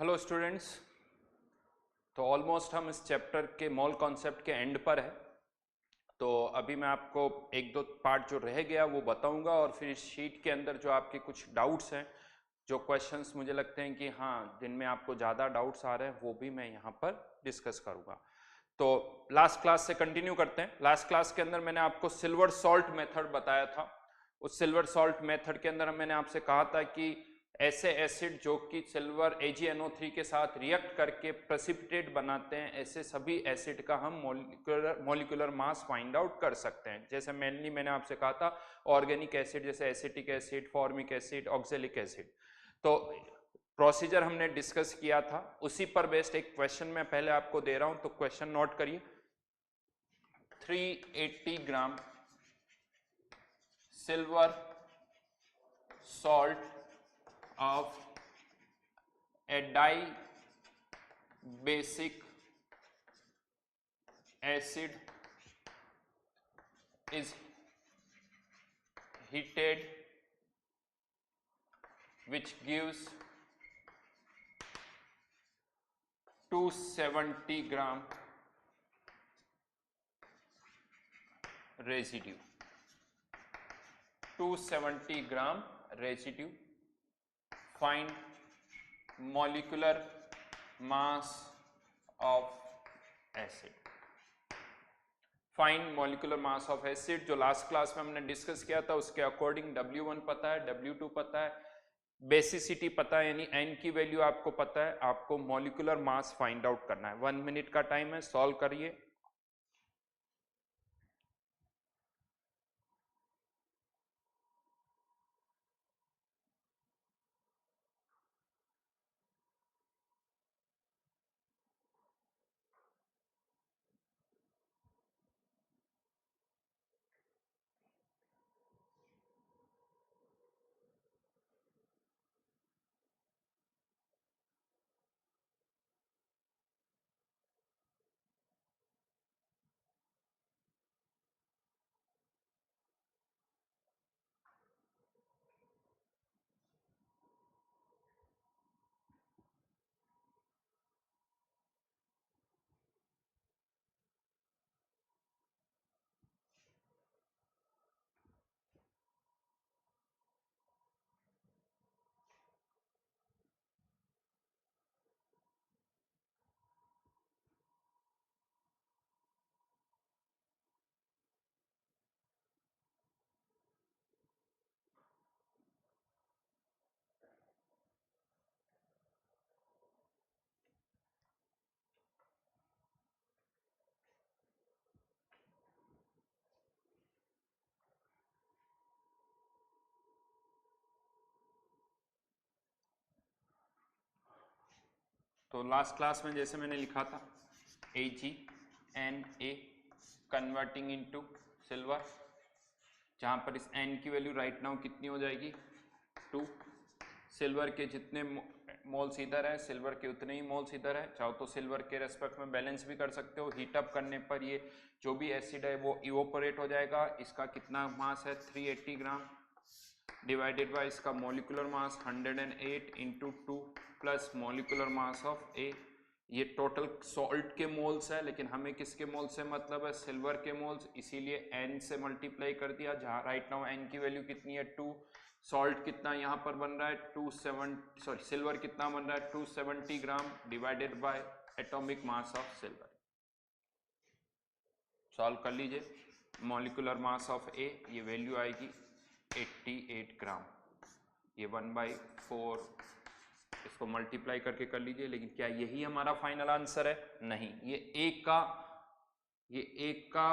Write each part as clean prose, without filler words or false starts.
Hello students. तो almost हम इस चैप्टर के मोल कॉन्सेप्ट के एंड पर है। तो अभी मैं आपको एक दो पार्ट जो रह गया वो बताऊंगा और फिर इस शीट के अंदर जो आपके कुछ डाउट्स हैं, जो क्वेश्चंस मुझे लगते हैं कि हाँ जिनमें आपको ज़्यादा डाउट्स आ रहे हैं, वो भी मैं यहाँ पर डिस्कस करूँगा। तो लास्ट क्लास से कंटिन्यू करते हैं। लास्ट क्लास के अंदर मैंने आपको सिल्वर सॉल्ट मेथड बताया था। उस सिल्वर सॉल्ट मेथड के अंदर मैंने आपसे कहा था कि ऐसे एसिड जो कि सिल्वर AgNO3 के साथ रिएक्ट करके प्रेसिपिटेट बनाते हैं, ऐसे सभी एसिड का हम मॉलिक्यूलर मास फाइंड आउट कर सकते हैं। जैसे मेनली मैंने आपसे कहा था ऑर्गेनिक एसिड जैसे acetic acid, formic acid, oxalic acid. तो प्रोसीजर हमने डिस्कस किया था, उसी पर बेस्ड एक क्वेश्चन मैं पहले आपको दे रहा हूं, तो क्वेश्चन नोट करिए। 380 ग्राम silver salt of a dibasic acid is heated, which gives 270 gram residue. 270 gram residue. Find molecular mass of acid. Find molecular mass of acid, जो लास्ट क्लास में हमने डिस्कस किया था उसके अकॉर्डिंग W1 पता है, W2 पता है, बेसिसिटी पता है, यानी N की वैल्यू आपको पता है। आपको मॉलिक्यूलर मास फाइंड आउट करना है। 1 मिनट का टाइम है, सॉल्व करिए। तो लास्ट क्लास में जैसे मैंने लिखा था AgNA कन्वर्टिंग इनटू सिल्वर, जहां पर इस N की वैल्यू राइट नाउ कितनी हो जाएगी 2। सिल्वर के जितने मोल्स इधर है, सिल्वर के उतने ही मोल्स इधर है। चाहो तो सिल्वर के रेस्पेक्ट में बैलेंस भी कर सकते हो। हीट अप करने पर ये जो भी एसिड है वो इवोपोरेट हो जाएगा। इसका कितना मास है 380 ग्राम, डिवाइडेड बाय इसका molecular mass 108 into 2 plus molecular mass of A। ये टोटल सॉल्ट के मोल्स है, लेकिन हमें किसके मोल्स से मतलब है, सिल्वर के मोल्स, इसीलिए N से मल्टीप्लाई कर दिया। जहां राइट नाउ N की वैल्यू कितनी है 2। सॉल्ट कितना यहाँ पर बन रहा है सिल्वर कितना बन रहा है 270 gram divided by atomic mass of silver. Solve कर लीजिए। मॉलिक्यूलर मास ऑफ A, ये वैल्यू आएगी 88 ग्राम। ये 1/4, इसको मल्टीप्लाई करके कर लीजिए। लेकिन क्या यही हमारा फाइनल आंसर है? नहीं, ये एक का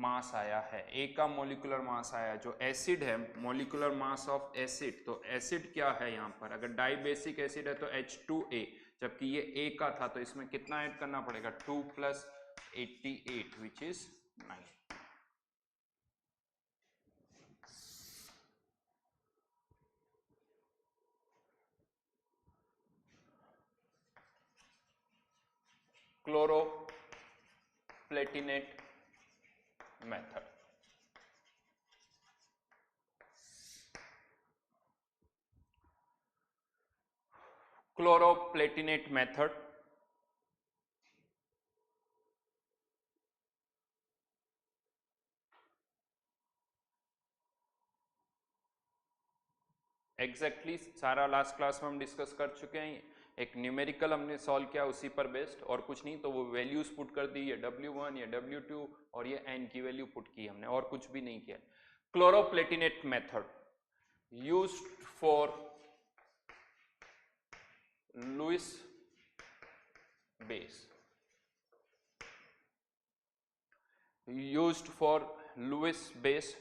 मास आया है, A का मॉलिक्यूलर मास आया है। जो एसिड है, मॉलिक्यूलर मास ऑफ एसिड, तो एसिड क्या है यहाँ पर, अगर डाइबेसिक एसिड है तो H2A, जबकि ये A का था तो इसमें कितना ऐड करना पड़ेगा 2 + 88 which is 9। Chloroplatinate method. Chloroplatinate method, exactly सारा लास्ट क्लास में हम डिस्कस कर चुके हैं। एक न्यूमेरिकल हमने सॉल्व किया उसी पर बेस्ड, और कुछ नहीं, तो वो वैल्यूज पुट कर दी, ये W1 ये W2 और ये N की वैल्यू पुट की हमने, और कुछ भी नहीं किया। Chloroplatinate method used for Lewis base, used for Lewis base.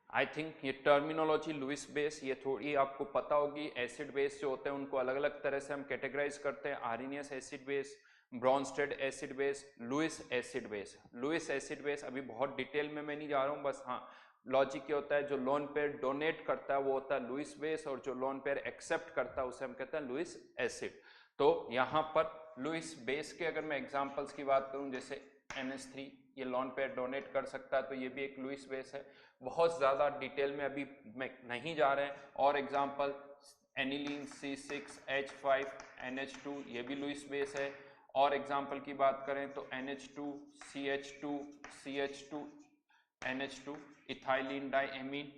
I think ये टर्मिनोलॉजी लुईस बेस ये थोड़ी आपको पता होगी। एसिड बेस जो होते हैं उनको अलग अलग तरह से हम कैटेगराइज करते हैं, Arrhenius acid base, Bronsted acid base, Lewis acid base. Lewis acid base अभी बहुत डिटेल में मैं नहीं जा रहा हूँ, बस हाँ लॉजिक ये होता है, जो लोन पेयर डोनेट करता है वो होता है लुईस बेस, और जो लोन पेयर एक्सेप्ट करता है उसे हम कहते हैं लुईस एसिड। तो यहाँ पर लुईस बेस के अगर मैं एग्जाम्पल्स की बात करूँ, जैसे NH3 ये लोन पेयर डोनेट कर सकता है, तो ये भी एक लुईस बेस है। बहुत ज़्यादा डिटेल में अभी मैं नहीं जा रहे हैं। और एग्जाम्पल एनिलीन C6H5NH2 ये भी लुईस बेस है। और एग्जाम्पल की बात करें तो NH2 CH2 CH2 NH2 ethylene diamine,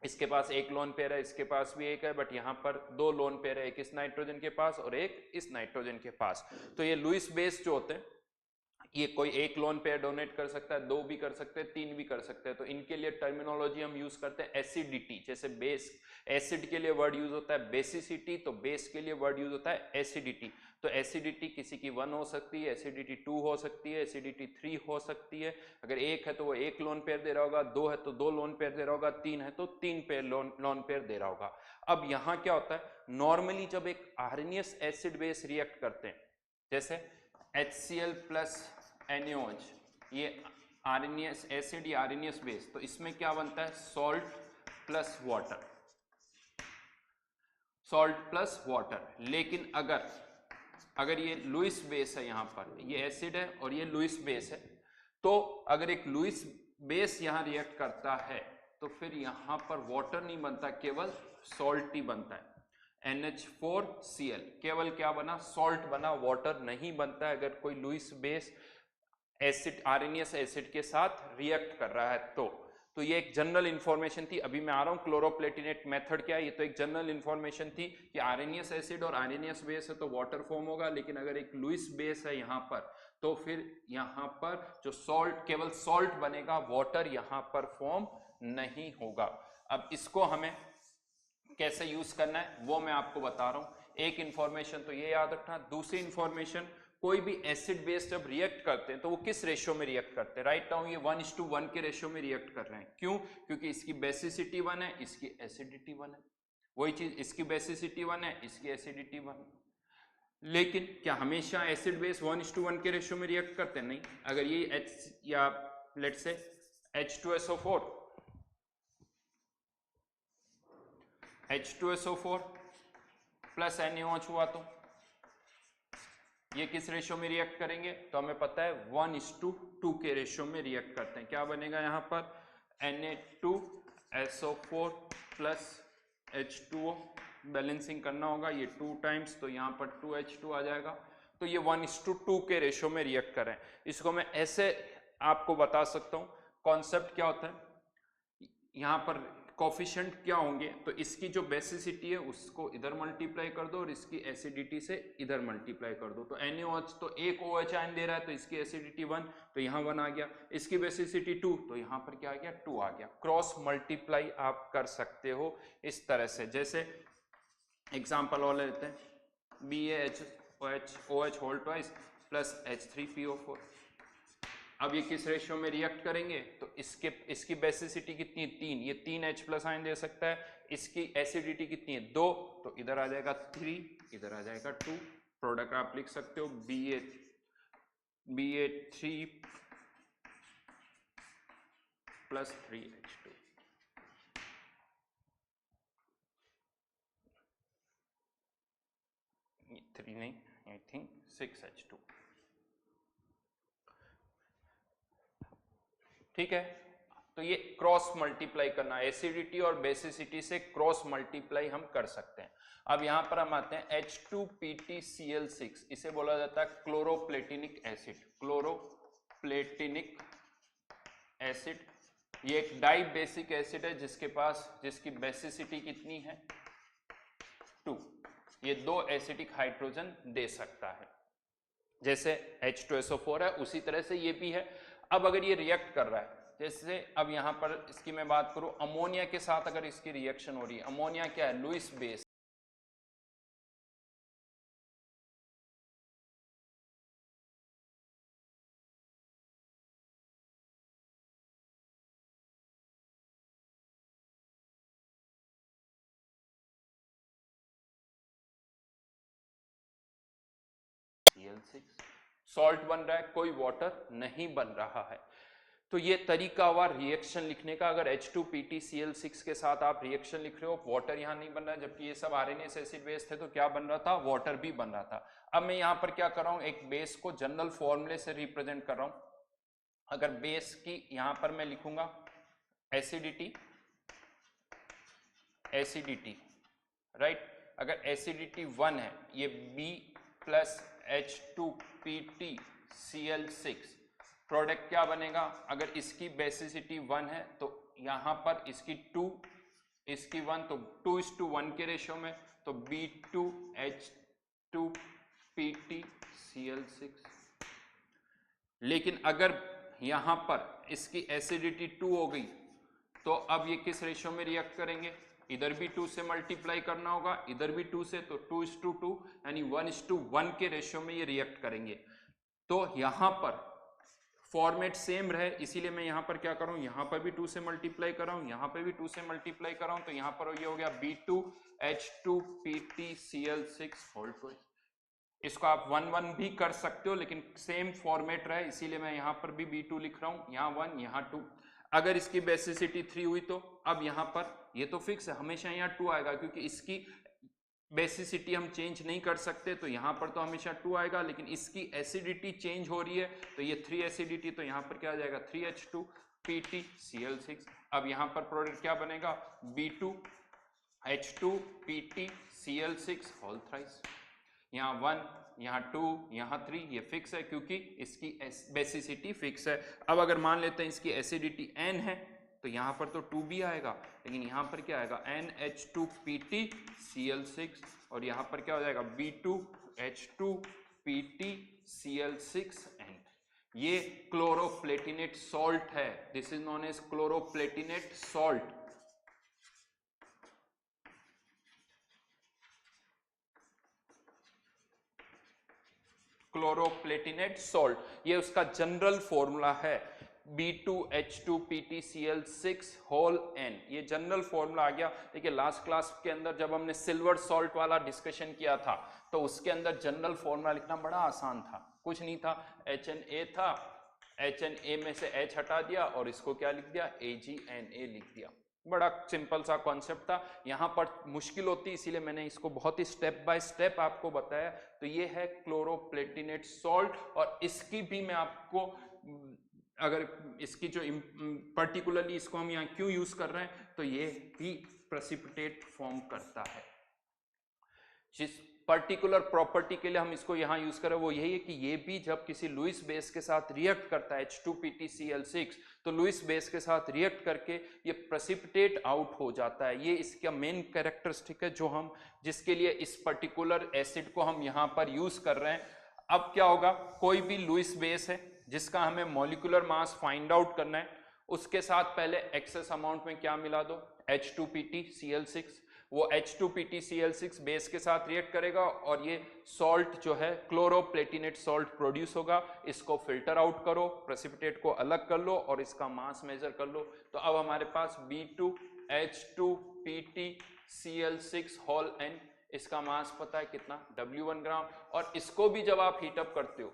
इसके पास एक लोन पेयर है, इसके पास भी एक है, बट यहाँ पर दो लोन पेयर है, एक इस नाइट्रोजन के पास और एक इस नाइट्रोजन के पास। तो ये लुईस बेस जो होते हैं ये कोई एक लोन पेयर डोनेट कर सकता है, दो भी कर सकते हैं, तीन भी कर सकते हैं। तो इनके लिए टर्मिनोलॉजी हम यूज करते हैं एसिडिटी। जैसे बेस एसिड के लिए वर्ड यूज होता है बेसिसिटी, तो बेस के लिए वर्ड यूज होता है एसिडिटी। तो एसिडिटी किसी की 1 हो सकती है, एसिडिटी 2 हो सकती है, एसिडिटी 3 हो सकती है। अगर एक है तो वो एक लोन पेयर दे रहा होगा, दो है तो दो लोन पेयर दे रहा होगा, तीन है तो तीन पेयर लोन पेयर दे रहा होगा। अब यहाँ क्या होता है, नॉर्मली जब एक आर्सेनियस एसिड बेस रिएक्ट करते हैं, जैसे HCl प्लस NaOH, ये आर्सेनियस एसिड या आर्सेनियस बेस, तो इसमें क्या बनता है, salt plus water, salt plus water. लेकिन अगर ये लुईस बेस है, यहाँ पर ये एसिड है और ये लुईस बेस है, तो अगर एक लुईस बेस यहाँ रिएक्ट करता है तो फिर यहाँ पर वाटर नहीं बनता, केवल सॉल्ट ही बनता है। NH4Cl केवल क्या बना, सॉल्ट बना, वाटर नहीं बनता है अगर कोई लुईस बेस एसिड आर्सेनियस एसिड के साथ रिएक्ट कर रहा है। तो ये एक जनरल इंफॉर्मेशन थी। अभी मैं आ रहा हूँ क्लोरोप्लेटिनेट मेथड क्या है, ये तो एक जनरल इंफॉर्मेशन थी कि आर्सेनियस एसिड और आर्सेनियस बेस है तो वाटर फॉर्म होगा, लेकिन अगर एक लुईस बेस है यहाँ पर तो फिर यहाँ पर जो सॉल्ट, केवल सॉल्ट बनेगा, वाटर यहाँ पर फॉर्म नहीं होगा। अब इसको हमें कैसे यूज करना है वो मैं आपको बता रहा हूं। एक इंफॉर्मेशन तो ये याद रखना, दूसरी इंफॉर्मेशन, कोई भी एसिड बेस जब रिएक्ट करते हैं तो वो किस रेशियो में रिएक्ट करते हैं। राइट नाउ ये 1:1 के रेशियो में रिएक्ट कर रहे हैं। क्यों? क्योंकि इसकी बेसिसिटी 1 है, इसकी एसिडिटी 1 है। वही चीज, इसकी बेसिसिटी 1 है, इसकी एसिडिटी 1 है। लेकिन क्या हमेशा एसिड बेस 1:1 के रेशियो में रिएक्ट करते हैं? नहीं। अगर ये H या let's say H2SO4 H2SO4 plus NaOH हुआ तो ये किस रेशियो में रिएक्ट करेंगे? तो हमें पता है 1:2 के रेशियो में रिएक्ट करते हैं। क्या बनेगा यहाँ पर, Na2SO4 प्लस H2O, बैलेंसिंग करना होगा, ये 2 टाइम्स, तो यहाँ पर 2H2 आ जाएगा। तो ये 1:2 के रेशियो में रिएक्ट कर रहे हैं। इसको मैं ऐसे आपको बता सकता हूँ, कॉन्सेप्ट क्या होता है, यहाँ पर कोफिशिएंट क्या होंगे, तो इसकी जो बेसिसिटी है उसको इधर मल्टीप्लाई कर दो और इसकी एसिडिटी से इधर मल्टीप्लाई कर दो। तो NaOH तो एक OH आयन दे रहा है तो इसकी एसिडिटी 1, तो यहाँ 1 आ गया, इसकी बेसिसिटी 2, तो यहाँ पर क्या आ गया, 2 आ गया। क्रॉस मल्टीप्लाई आप कर सकते हो इस तरह से। जैसे एग्जाम्पल और लेते हैं, BaHOH whole twice plus H3PO4। अब ये किस रेशियो में रिएक्ट करेंगे, तो इसकी बेसिसिटी कितनी है, 3, ये 3H प्लस आयन दे सकता है। इसकी एसिडिटी कितनी है, 2, तो इधर आ जाएगा 3, इधर आ जाएगा 2। प्रोडक्ट आप लिख सकते हो Ba3 प्लस 3H2। थ्री नहीं, आई थिंक 6H2। ठीक है, तो ये क्रॉस मल्टीप्लाई करना, एसिडिटी और बेसिसिटी से क्रॉस मल्टीप्लाई हम कर सकते हैं। अब यहां पर हम आते हैं H2PtCl6, इसे बोला जाता है क्लोरोप्लेटिनिक एसिड, क्लोरोप्लेटिनिक एसिड। ये एक डाई बेसिक एसिड है जिसकी बेसिसिटी कितनी है 2। ये 2 एसिडिक हाइड्रोजन दे सकता है, जैसे H2SO4 है उसी तरह से ये भी है। अब अगर ये रिएक्ट कर रहा है, जैसे अब यहां पर इसकी मैं बात करूं, अमोनिया के साथ अगर इसकी रिएक्शन हो रही है, अमोनिया क्या है, लुईस बेस, Cl6 सॉल्ट बन रहा है, कोई वाटर नहीं बन रहा है। तो ये तरीकावार रिएक्शन लिखने का, अगर H2PtCl6 के साथ आप रिएक्शन लिख रहे हो, वाटर यहाँ नहीं बन रहा है, जबकि ये सब आरएनएस एसिड बेस थे तो क्या बन रहा था, वाटर भी बन रहा था। अब मैं यहाँ पर क्या कर रहा हूँ, एक बेस को जनरल फॉर्मूले से रिप्रेजेंट कर रहा हूँ। अगर बेस की यहाँ पर मैं लिखूंगा एसिडिटी, एसिडिटी राइट, अगर एसिडिटी 1 है, ये B प्लस H2PtCl6, प्रोडक्ट क्या बनेगा, अगर इसकी बेसिसिटी 1 है तो यहां पर इसकी 2, इसकी 1, तो 2:1 के रेशियो में, तो B2H2PtCl6। लेकिन अगर यहां पर इसकी एसिडिटी 2 हो गई तो अब ये किस रेशियो में रिएक्ट करेंगे, इधर भी 2 से मल्टीप्लाई करना होगा, इधर भी 2 से, तो 2:2 यानी 1:1 के रेशियो में ये रिएक्ट करेंगे। तो यहां पर फॉर्मेट सेम रहे, इसीलिए मैं यहां पर क्या कर रहा हूं, यहां पर भी 2 से मल्टीप्लाई कर रहा हूं, यहां पर भी 2 से मल्टीप्लाई कर रहा हूं, तो यहां पर ये हो गया B2H2PtCl6 होल ट्वाइस। इसको आप 1 भी कर सकते हो, लेकिन सेम फॉर्मेट रहे, इसीलिए मैं यहां पर भी B2 लिख रहा हूं, यहां 1 यहां 2। अगर इसकी बेसिसिटी 3 हुई तो अब यहां पर ये तो फिक्स है, हमेशा यहाँ 2 आएगा, क्योंकि इसकी बेसिसिटी हम चेंज नहीं कर सकते, तो यहां पर तो हमेशा 2 आएगा। लेकिन इसकी एसिडिटी चेंज हो रही है, तो ये 3 एसिडिटी, तो यहां पर क्या आ जाएगा 3H2PtCl6। अब यहां पर प्रोडक्ट क्या बनेगा, B2H2PtCl6 होल थ्राइस, यहाँ 1 यहाँ 2 यहाँ 3, ये फिक्स है क्योंकि इसकी बेसिसिटी फिक्स है। अब अगर मान लेते हैं इसकी एसिडिटी n है, तो यहाँ पर तो 2 भी आएगा, लेकिन यहाँ पर क्या आएगा NH2PtCl6, और यहाँ पर क्या हो जाएगा B2H2PtCl6n। ये क्लोरोप्लेटिनेट सॉल्ट है, this is known as chloroplatinate salt. Chloroplatinate salt, ये उसका जनरल फॉर्मूला है, B2H2PtCl6 होल n, ये जनरल फॉर्मूला आ गया। देखिए लास्ट क्लास के अंदर जब हमने सिल्वर सॉल्ट वाला डिस्कशन किया था, तो उसके अंदर जनरल फॉर्मूला लिखना बड़ा आसान था, कुछ नहीं था, HNA था, HNA में से H हटा दिया और इसको क्या लिख दिया, AgNA लिख दिया। बड़ा सिंपल सा कॉन्सेप्ट था, यहाँ पर मुश्किल होती, इसीलिए मैंने इसको बहुत ही स्टेप बाय स्टेप आपको बताया। तो ये है क्लोरोप्लेटिनेट सॉल्ट, और इसकी भी मैं आपको, अगर इसकी जो पर्टिकुलरली इसको हम यहाँ क्यों यूज कर रहे हैं, तो ये भी प्रेसिपिटेट फॉर्म करता है। जिस पर्टिकुलर प्रॉपर्टी के लिए हम इसको यहाँ यूज करें वो यही है कि ये भी जब किसी लुईस बेस के साथ रिएक्ट करता है H2PtCl6, तो लुईस बेस के साथ रिएक्ट करके ये प्रेसिपिटेट आउट हो जाता है। ये इसका मेन कैरेक्टरिस्टिक है जो हम, जिसके लिए इस पर्टिकुलर एसिड को हम यहाँ पर यूज कर रहे हैं। अब क्या होगा, कोई भी लुईस बेस है जिसका हमें मॉलिक्यूलर मास फाइंड आउट करना है, उसके साथ पहले एक्सेस अमाउंट में क्या मिला दो, H2PtCl6, वो H2PtCl6 बेस के साथ रिएक्ट करेगा और ये सॉल्ट जो है क्लोरोप्लेटिनेट सॉल्ट प्रोड्यूस होगा। इसको फिल्टर आउट करो, प्रेसिपिटेट को अलग कर लो और इसका मास मेजर कर लो। तो अब हमारे पास B2H2PtCl6 होल n, इसका मास पता है कितना, W1 ग्राम। और इसको भी जब आप हीटअप करते हो,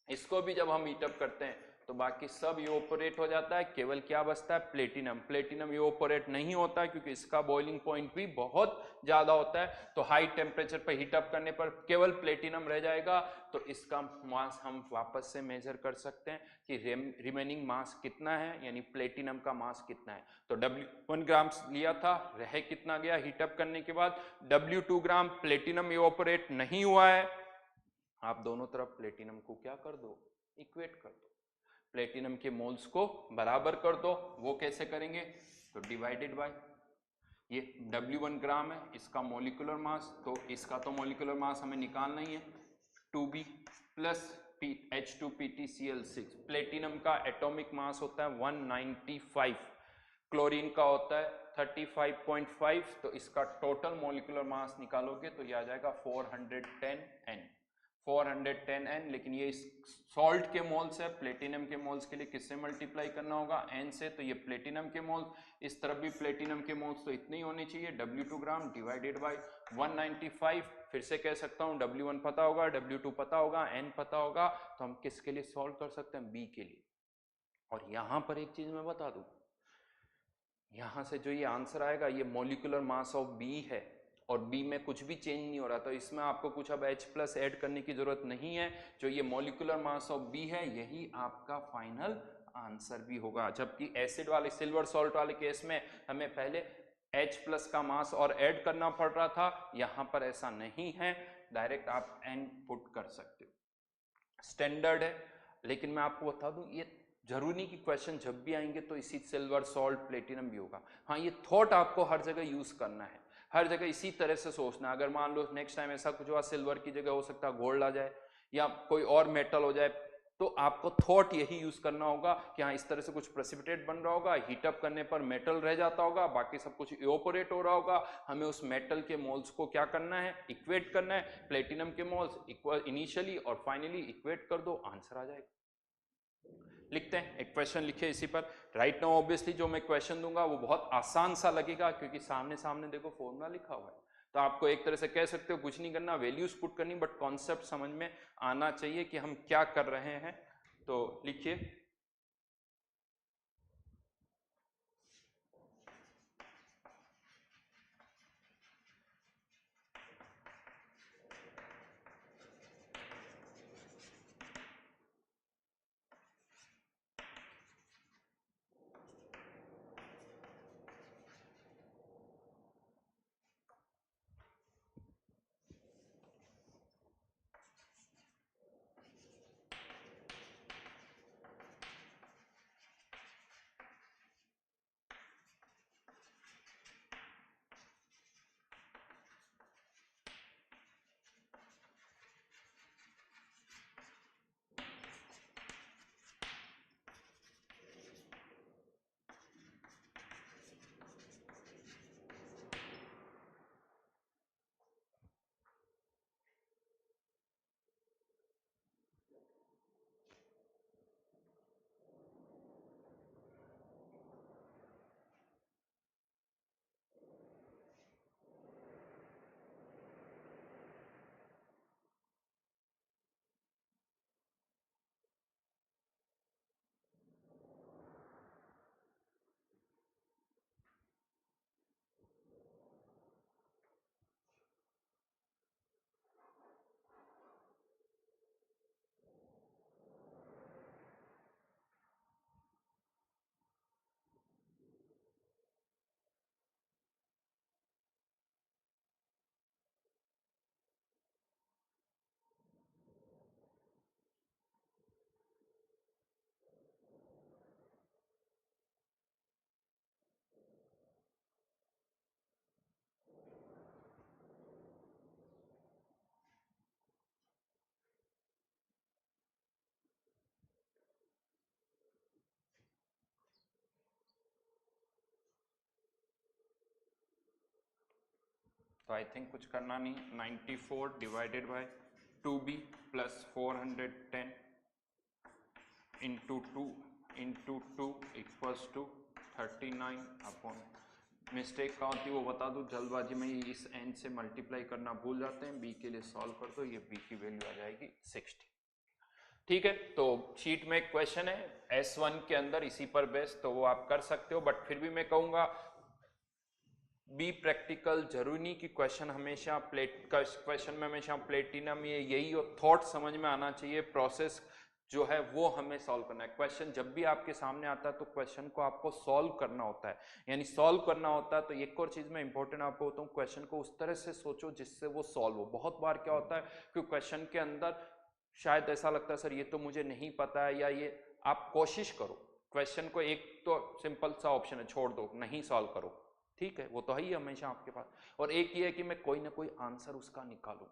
इसको भी जब हम हीटअप करते हैं तो बाकी सब इवोपोरेट हो जाता है, केवल क्या बचता है, प्लेटिनम। प्लेटिनम इवोपोरेट नहीं होता है क्योंकि इसका बॉइलिंग पॉइंट भी बहुत ज्यादा होता है, तो हाई टेम्परेचर पर हीट अप करने पर केवल प्लेटिनम रह जाएगा। तो इसका मास हम वापस से मेजर कर सकते हैं कि रिमेनिंग मास कितना है, यानी प्लेटिनम का मास कितना है। तो W1 ग्राम लिया था, रह कितना गया हीट अप करने के बाद, W2 ग्राम प्लेटिनम इवोपोरेट नहीं हुआ है। आप दोनों तरफ प्लेटिनम को क्या कर दो, इक्वेट कर दो, प्लेटिनम के मोल्स को बराबर कर दो। वो कैसे करेंगे, तो डिवाइडेड बाय ये W1 ग्राम है, इसका मोलिकुलर मास, तो इसका तो मोलिकुलर मास हमें निकालना ही है, 2B प्लस H2PtCl6। प्लेटिनम का एटॉमिक मास होता है 195, क्लोरीन का होता है 35.5, तो इसका टोटल मोलिकुलर मास निकालोगे तो ये आ जाएगा 410N, 410N। लेकिन ये सॉल्ट के मोल्स है, प्लेटिनम के मोल्स के लिए किससे मल्टीप्लाई करना होगा, N से, तो ये प्लेटिनम के मोल्स, इस तरफ भी प्लेटिनम के मोल्स, तो इतने ही होने चाहिए, W2 ग्राम डिवाइडेड बाय 195। फिर से कह सकता हूँ W1 पता होगा, W2 पता होगा, N पता होगा, तो हम किसके लिए सॉल्व कर सकते हैं, B के लिए। और यहां पर एक चीज मैं बता दूं, यहां से जो ये आंसर आएगा ये मोलिकुलर मास ऑफ बी है, और बी में कुछ भी चेंज नहीं हो रहा, तो इसमें आपको कुछ अब H प्लस ऐड करने की जरूरत नहीं है। जो ये मोलिकुलर मास ऑफ बी है यही आपका फाइनल आंसर भी होगा। जबकि एसिड वाले, सिल्वर सॉल्ट वाले केस में हमें पहले H प्लस का मास और ऐड करना पड़ रहा था, यहां पर ऐसा नहीं है, डायरेक्ट आप N पुट कर सकते हो, स्टैंडर्ड है। लेकिन मैं आपको बता दूं, ये जरूरी नहीं कि क्वेश्चन जब भी आएंगे तो इसी सिल्वर सॉल्ट प्लेटिनम भी होगा। हाँ, ये थॉट आपको हर जगह यूज करना है, हर जगह इसी तरह से सोचना। अगर मान लो नेक्स्ट टाइम ऐसा कुछ हुआ, सिल्वर की जगह हो सकता है गोल्ड आ जाए या कोई और मेटल हो जाए, तो आपको थॉट यही यूज करना होगा कि हाँ इस तरह से कुछ प्रेसिपिटेट बन रहा होगा, हीटअप करने पर मेटल रह जाता होगा, बाकी सब कुछ इवोपोरेट हो रहा होगा, हमें उस मेटल के मोल्स को क्या करना है, इक्वेट करना है, प्लेटिनम के मोल्स इक्वल इनिशियली और फाइनली इक्वेट कर दो, आंसर आ जाएगा। लिखते हैं, एक क्वेश्चन लिखे इसी पर। राइट नाउ ऑब्वियसली जो मैं क्वेश्चन दूंगा वो बहुत आसान सा लगेगा, क्योंकि सामने सामने देखो फॉर्मूला लिखा हुआ है, तो आपको एक तरह से कह सकते हो कुछ नहीं करना, वैल्यूज पुट करनी, बट कॉन्सेप्ट समझ में आना चाहिए कि हम क्या कर रहे हैं। तो लिखिए, तो आई थिंक कुछ करना नहीं, 94 divided by 2b plus 410 into two equals to 39 upon, mistake कहाँ होती है वो बता दूं, जल्दबाजी में इस n से मल्टीप्लाई करना भूल जाते हैं, b के लिए सॉल्व कर दो, ये b की वैल्यू आ जाएगी 60। ठीक है, तो शीट में एक क्वेश्चन है S1 के अंदर, इसी पर बेस, तो वो आप कर सकते हो, बट फिर भी मैं कहूंगा बी प्रैक्टिकल। जरूरी नहीं कि क्वेश्चन हमेशा क्वेश्चन में हमेशा प्लेटिनम ये यही थॉट समझ में आना चाहिए, प्रोसेस जो है वो हमें सॉल्व करना है। क्वेश्चन जब भी आपके सामने आता है तो क्वेश्चन को आपको सॉल्व करना होता है, यानी सॉल्व करना होता है। तो एक और चीज मैं इंपॉर्टेंट आपको बताऊं, क्वेश्चन को उस तरह से सोचो जिससे वो सॉल्व हो। बहुत बार क्या होता है कि क्वेश्चन के अंदर शायद ऐसा लगता है सर ये तो मुझे नहीं पता है, या ये आप कोशिश करो क्वेश्चन को, एक तो सिंपल सा ऑप्शन है छोड़ दो, नहीं सॉल्व करो, ठीक है, वो तो है ही हमेशा आपके पास। और एक ये है कि मैं कोई ना कोई आंसर उसका निकालूं,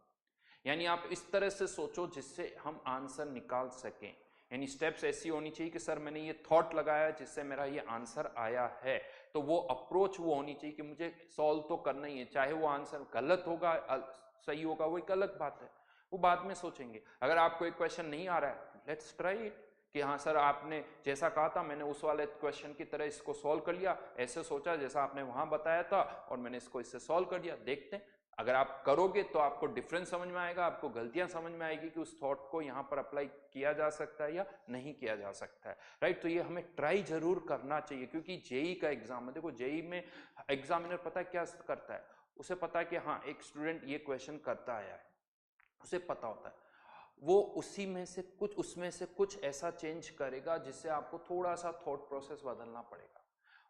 यानी आप इस तरह से सोचो जिससे हम आंसर निकाल सकें। यानी स्टेप्स ऐसी होनी चाहिए कि सर मैंने ये थॉट लगाया जिससे मेरा ये आंसर आया है, तो वो अप्रोच वो होनी चाहिए कि मुझे सॉल्व तो करना ही है, चाहे वो आंसर गलत होगा सही होगा वो एक अलग बात है, वो बाद में सोचेंगे। अगर आपको एक क्वेश्चन नहीं आ रहा है, लेट्स ट्राई इट, कि हाँ सर आपने जैसा कहा था मैंने उस वाले क्वेश्चन की तरह इसको सॉल्व कर लिया, ऐसे सोचा जैसा आपने वहां बताया था और मैंने इसको इससे सॉल्व कर दिया, देखते हैं। अगर आप करोगे तो आपको डिफरेंस समझ में आएगा, आपको गलतियां समझ में आएगी कि उस थॉट को यहाँ पर अप्लाई किया जा सकता है या नहीं किया जा सकता है, राइट। तो ये हमें ट्राई जरूर करना चाहिए, क्योंकि जेई का एग्जाम है, देखो जेई में एग्जामिनर पता है क्या करता है, उसे पता है कि हाँ एक स्टूडेंट ये क्वेश्चन करता आया है, उसे पता होता है, वो उसी में से कुछ उसमें से कुछ ऐसा चेंज करेगा जिससे आपको थोड़ा सा थॉट प्रोसेस बदलना पड़ेगा,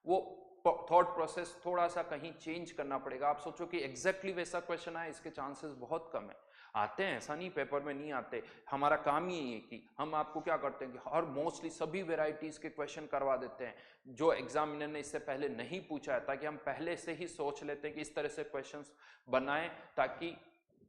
वो थॉट प्रोसेस थोड़ा सा कहीं चेंज करना पड़ेगा। आप सोचो कि एग्जैक्टली वैसा क्वेश्चन आए, इसके चांसेस बहुत कम है। आते हैं, ऐसा नहीं पेपर में नहीं आते, हमारा काम ही है कि हम आपको क्या करते हैं कि हर मोस्टली सभी वेराइटीज के क्वेश्चन करवा देते हैं जो एग्जामिनर ने इससे पहले नहीं पूछा है, ताकि हम पहले से ही सोच लेते हैं कि इस तरह से क्वेश्चन बनाएं, ताकि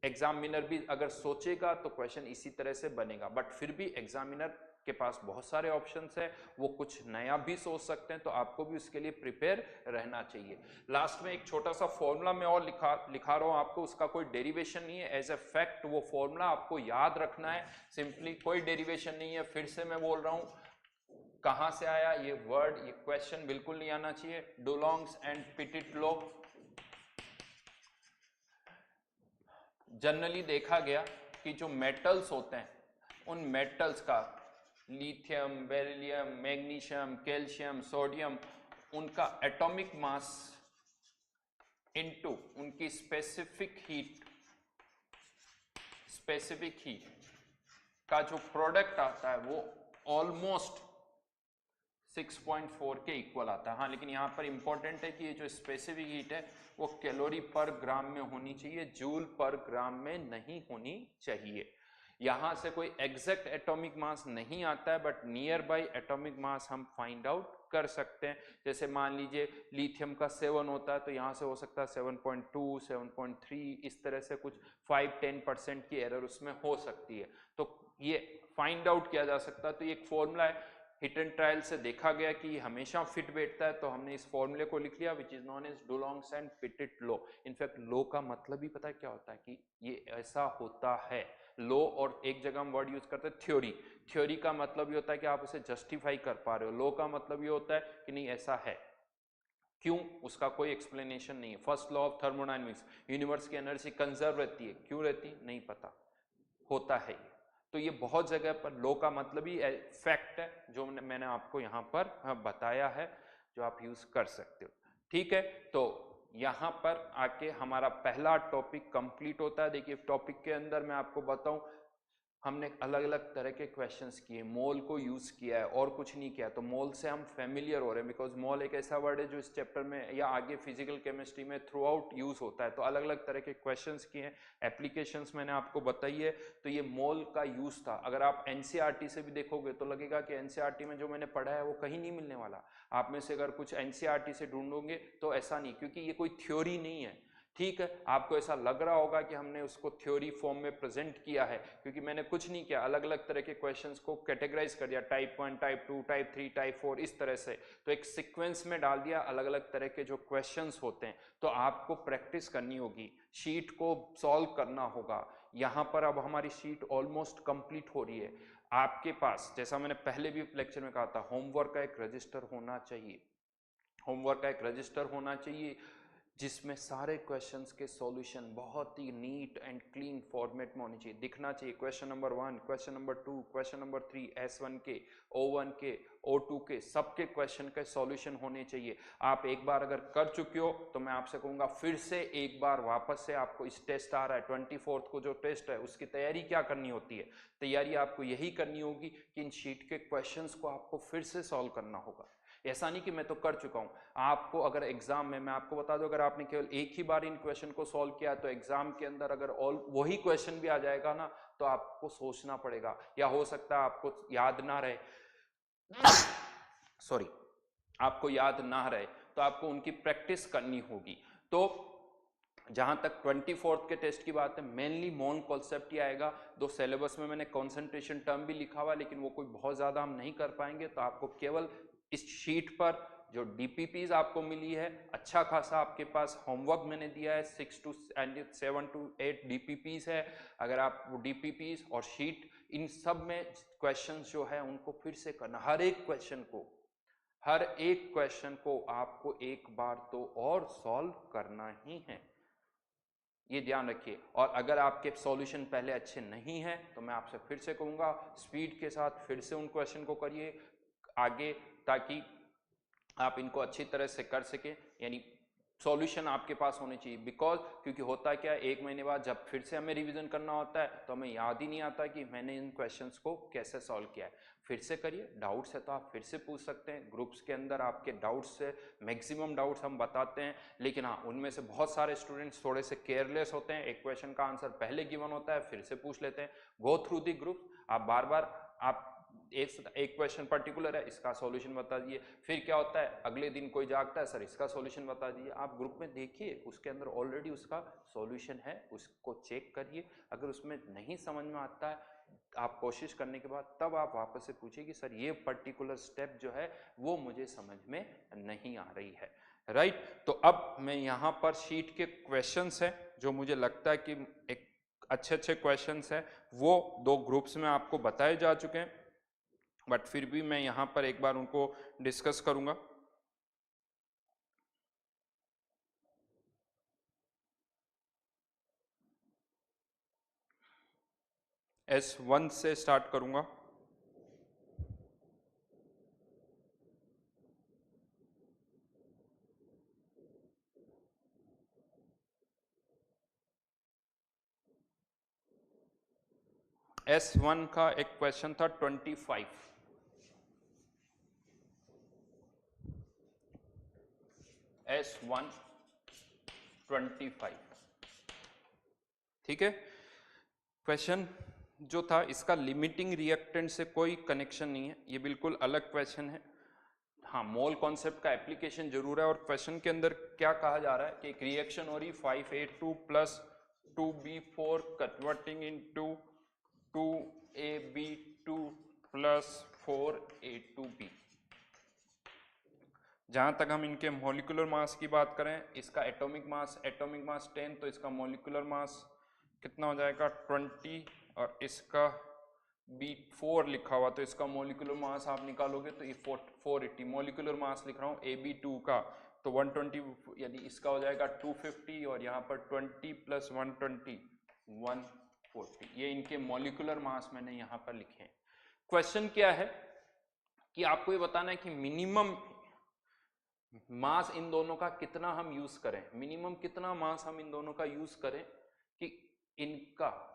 एग्जामिनर भी अगर सोचेगा तो क्वेश्चन इसी तरह से बनेगा। बट फिर भी एग्जामिनर के पास बहुत सारे ऑप्शंस है, वो कुछ नया भी सोच सकते हैं, तो आपको भी उसके लिए प्रिपेयर रहना चाहिए। लास्ट में एक छोटा सा फॉर्मूला मैं और लिखा रहा हूं आपको, उसका कोई डेरिवेशन नहीं है, एज ए फैक्ट वो फॉर्मूला आपको याद रखना है, सिंपली कोई डेरिवेशन नहीं है। फिर से मैं बोल रहा हूं, कहां से आया ये वर्ड, ये क्वेश्चन बिल्कुल नहीं आना चाहिए। डुलोंग्स एंड पिटिट लो, जनरली देखा गया कि जो मेटल्स होते हैं उन मेटल्स का lithium, beryllium, magnesium, calcium, sodium, उनका एटॉमिक मास इनटू उनकी स्पेसिफिक हीट का जो प्रोडक्ट आता है वो ऑलमोस्ट 6.4 के इक्वल आता है। हाँ, लेकिन यहाँ पर इंपॉर्टेंट है कि ये जो स्पेसिफिक हीट है वो कैलोरी पर ग्राम में होनी चाहिए, जूल पर ग्राम में नहीं होनी चाहिए। यहाँ से कोई एग्जैक्ट एटॉमिक मास नहीं आता है, but near by atomic mass हम फाइंड आउट कर सकते हैं। जैसे मान लीजिए लिथियम का 7 होता है, तो यहाँ से हो सकता है 7.2, 7.3, इस तरह से कुछ 5-10% की एरर उसमें हो सकती है, तो ये फाइंड आउट किया जा सकता है। तो ये एक फॉर्मूला है, हिट एंड ट्रायल से देखा गया कि हमेशा फिट बैठता है, तो हमने इस फॉर्मूले को लिख लिया, which is known as Dulong's and Petit law. In fact law का मतलब ही पता है क्या होता है, कि ये ऐसा होता है। लो और एक जगह हम वर्ड यूज करते हैं थ्योरी, थ्योरी का मतलब ये होता है कि आप उसे जस्टिफाई कर पा रहे हो, लो का मतलब ये होता है कि नहीं ऐसा है, क्यों, उसका कोई एक्सप्लेनेशन नहीं है। First law of thermodynamics, universe की एनर्जी कंजर्व रहती है, क्यों रहती नहीं पता, होता है ये। तो ये बहुत जगह पर लो का मतलब ही फैक्ट है, जो मैंने आपको यहाँ पर बताया है, जो आप यूज कर सकते हो। ठीक है, तो यहाँ पर आके हमारा पहला टॉपिक कंप्लीट होता है। देखिए टॉपिक के अंदर मैं आपको बताऊं, हमने अलग अलग तरह के क्वेश्चंस किए, मोल को यूज किया है और कुछ नहीं किया, तो मोल से हम फेमिलियर हो रहे हैं, बिकॉज मोल एक ऐसा वर्ड है जो इस चैप्टर में या आगे फिजिकल केमिस्ट्री में थ्रू आउट यूज होता है। तो अलग अलग तरह के क्वेश्चंस किए हैं, एप्लीकेशंस मैंने आपको बताई है। तो ये मोल का यूज था। अगर आप एनसीईआरटी से भी देखोगे तो लगेगा कि एनसीईआरटी में जो मैंने पढ़ा है वो कहीं नहीं मिलने वाला। आप में से अगर कुछ एनसीईआरटी से ढूंढोगे तो ऐसा नहीं, क्योंकि ये कोई थ्योरी नहीं है। ठीक है, आपको ऐसा लग रहा होगा कि हमने उसको थ्योरी फॉर्म में प्रेजेंट किया है, क्योंकि मैंने कुछ नहीं किया, अलग अलग तरह के क्वेश्चंस को कैटेगराइज कर दिया, टाइप 1, टाइप 2, टाइप 3, टाइप 4, इस तरह से। तो एक सीक्वेंस में डाल दिया अलग अलग तरह के जो क्वेश्चंस होते हैं। तो आपको प्रैक्टिस करनी होगी, शीट को सॉल्व करना होगा। यहाँ पर अब हमारी शीट ऑलमोस्ट कंप्लीट हो रही है। आपके पास, जैसा मैंने पहले भी लेक्चर में कहा था, होमवर्क का एक रजिस्टर होना चाहिए, होमवर्क का एक रजिस्टर होना चाहिए, जिसमें सारे क्वेश्चंस के सॉल्यूशन बहुत ही नीट एंड क्लीन फॉर्मेट में होने चाहिए, दिखना चाहिए। Question number 1, question number 2, question number 3, S1 के, O1 के, O2 के, सबके क्वेश्चन के सॉल्यूशन होने चाहिए। आप एक बार अगर कर चुके हो तो मैं आपसे कहूंगा फिर से एक बार वापस से आपको इस टेस्ट आ रहा है 24 को जो टेस्ट है उसकी तैयारी क्या करनी होती है, तैयारी आपको यही करनी होगी कि इन शीट के क्वेश्चंस को आपको फिर से सॉल्व करना होगा। ऐसा नहीं कि मैं तो कर चुका हूं, आपको अगर एग्जाम में, मैं आपको बता दूं, अगर आपने केवल एक ही बार इन क्वेश्चन को सॉल्व किया तो एग्जाम के अंदर अगर ऑल वही क्वेश्चन भी आ जाएगा ना तो आपको सोचना पड़ेगा, या हो सकता है आपको याद ना रहे सॉरी, आपको याद ना रहे तो आपको उनकी प्रैक्टिस करनी होगी। तो जहां तक 24th के टेस्ट की बात है, मेनली मोल कॉन्सेप्ट ही आएगा। दो सिलेबस में मैंने कंसंट्रेशन टर्म भी लिखा हुआ, लेकिन वो कोई बहुत ज्यादा हम नहीं कर पाएंगे, तो आपको केवल इस शीट पर जो डीपीपीज आपको मिली है, अच्छा खासा आपके पास होमवर्क मैंने दिया है, 7 to 8 डीपीपीज है। अगर आप वो डीपीपीज और शीट इन सब में क्वेश्चंस जो है उनको फिर से करना, हर एक क्वेश्चन को आपको एक बार तो और सॉल्व करना ही है, ये ध्यान रखिए। और अगर आपके सॉल्यूशन पहले अच्छे नहीं हैं तो मैं आपसे फिर से कहूंगा स्पीड के साथ फिर से उन क्वेश्चन को करिए आगे, ताकि आप इनको अच्छी तरह से कर सकें, यानी सॉल्यूशन आपके पास होने चाहिए। बिकॉज क्योंकि होता क्या है, एक महीने बाद जब फिर से हमें रिवीजन करना होता है तो हमें याद ही नहीं आता कि मैंने इन क्वेश्चंस को कैसे सॉल्व किया है। फिर से करिए, डाउट्स है तो आप फिर से पूछ सकते हैं, ग्रुप्स के अंदर आपके डाउट्स से मैक्सिमम डाउट्स हम बताते हैं, लेकिन हाँ उनमें से बहुत सारे स्टूडेंट्स थोड़े से केयरलेस होते हैं, एक क्वेश्चन का आंसर पहले गिवन होता है फिर से पूछ लेते हैं। गो थ्रू दी ग्रुप, आप बार बार आप एक क्वेश्चन पर्टिकुलर है, इसका सॉल्यूशन बता दीजिए, फिर क्या होता है अगले दिन कोई जागता है, सर इसका सॉल्यूशन बता दीजिए। आप ग्रुप में देखिए, उसके अंदर ऑलरेडी उसका सॉल्यूशन है, उसको चेक करिए। अगर उसमें नहीं समझ में आता है, आप कोशिश करने के बाद तब आप वापस से पूछिए कि सर ये पर्टिकुलर स्टेप जो है वो मुझे समझ में नहीं आ रही है, राइट। तो अब मैं यहाँ पर शीट के क्वेश्चंस है जो मुझे लगता है कि एक अच्छे क्वेश्चंस है, वो दो ग्रुप्स में आपको बताए जा चुके हैं, बट फिर भी मैं यहां पर एक बार उनको डिस्कस करूंगा। S1 से स्टार्ट करूंगा। S1 का एक क्वेश्चन था 25, S1 25, ठीक है। क्वेश्चन जो था इसका लिमिटिंग रिएक्टेंट से कोई कनेक्शन नहीं है, ये बिल्कुल अलग क्वेश्चन है। हाँ, मोल कॉन्सेप्ट का एप्लीकेशन जरूर है, और क्वेश्चन के अंदर क्या कहा जा रहा है कि एक रिएक्शन हो रही 5A2 plus 2B4 converting into 2AB2 plus 4A2B। जहां तक हम इनके मॉलिक्यूलर मास की बात करें, इसका एटॉमिक मास 10, तो इसका मॉलिक्यूलर मास कितना हो जाएगा 20, और इसका B4 लिखा हुआ तो इसका मॉलिक्यूलर मास आप निकालोगे तो ये 480, मॉलिक्यूलर मास लिख रहा हूँ AB2 का, तो 120, यानी इसका हो जाएगा 250, और यहाँ पर 20 प्लस 120 140, ये इनके मॉलिक्यूलर मास मैंने यहाँ पर लिखे हैं। क्वेश्चन क्या है कि आपको ये बताना है कि मिनिमम मास इन दोनों का कितना हम यूज करें, मिनिमम कितना मास हम इन दोनों का यूज करें कि इनका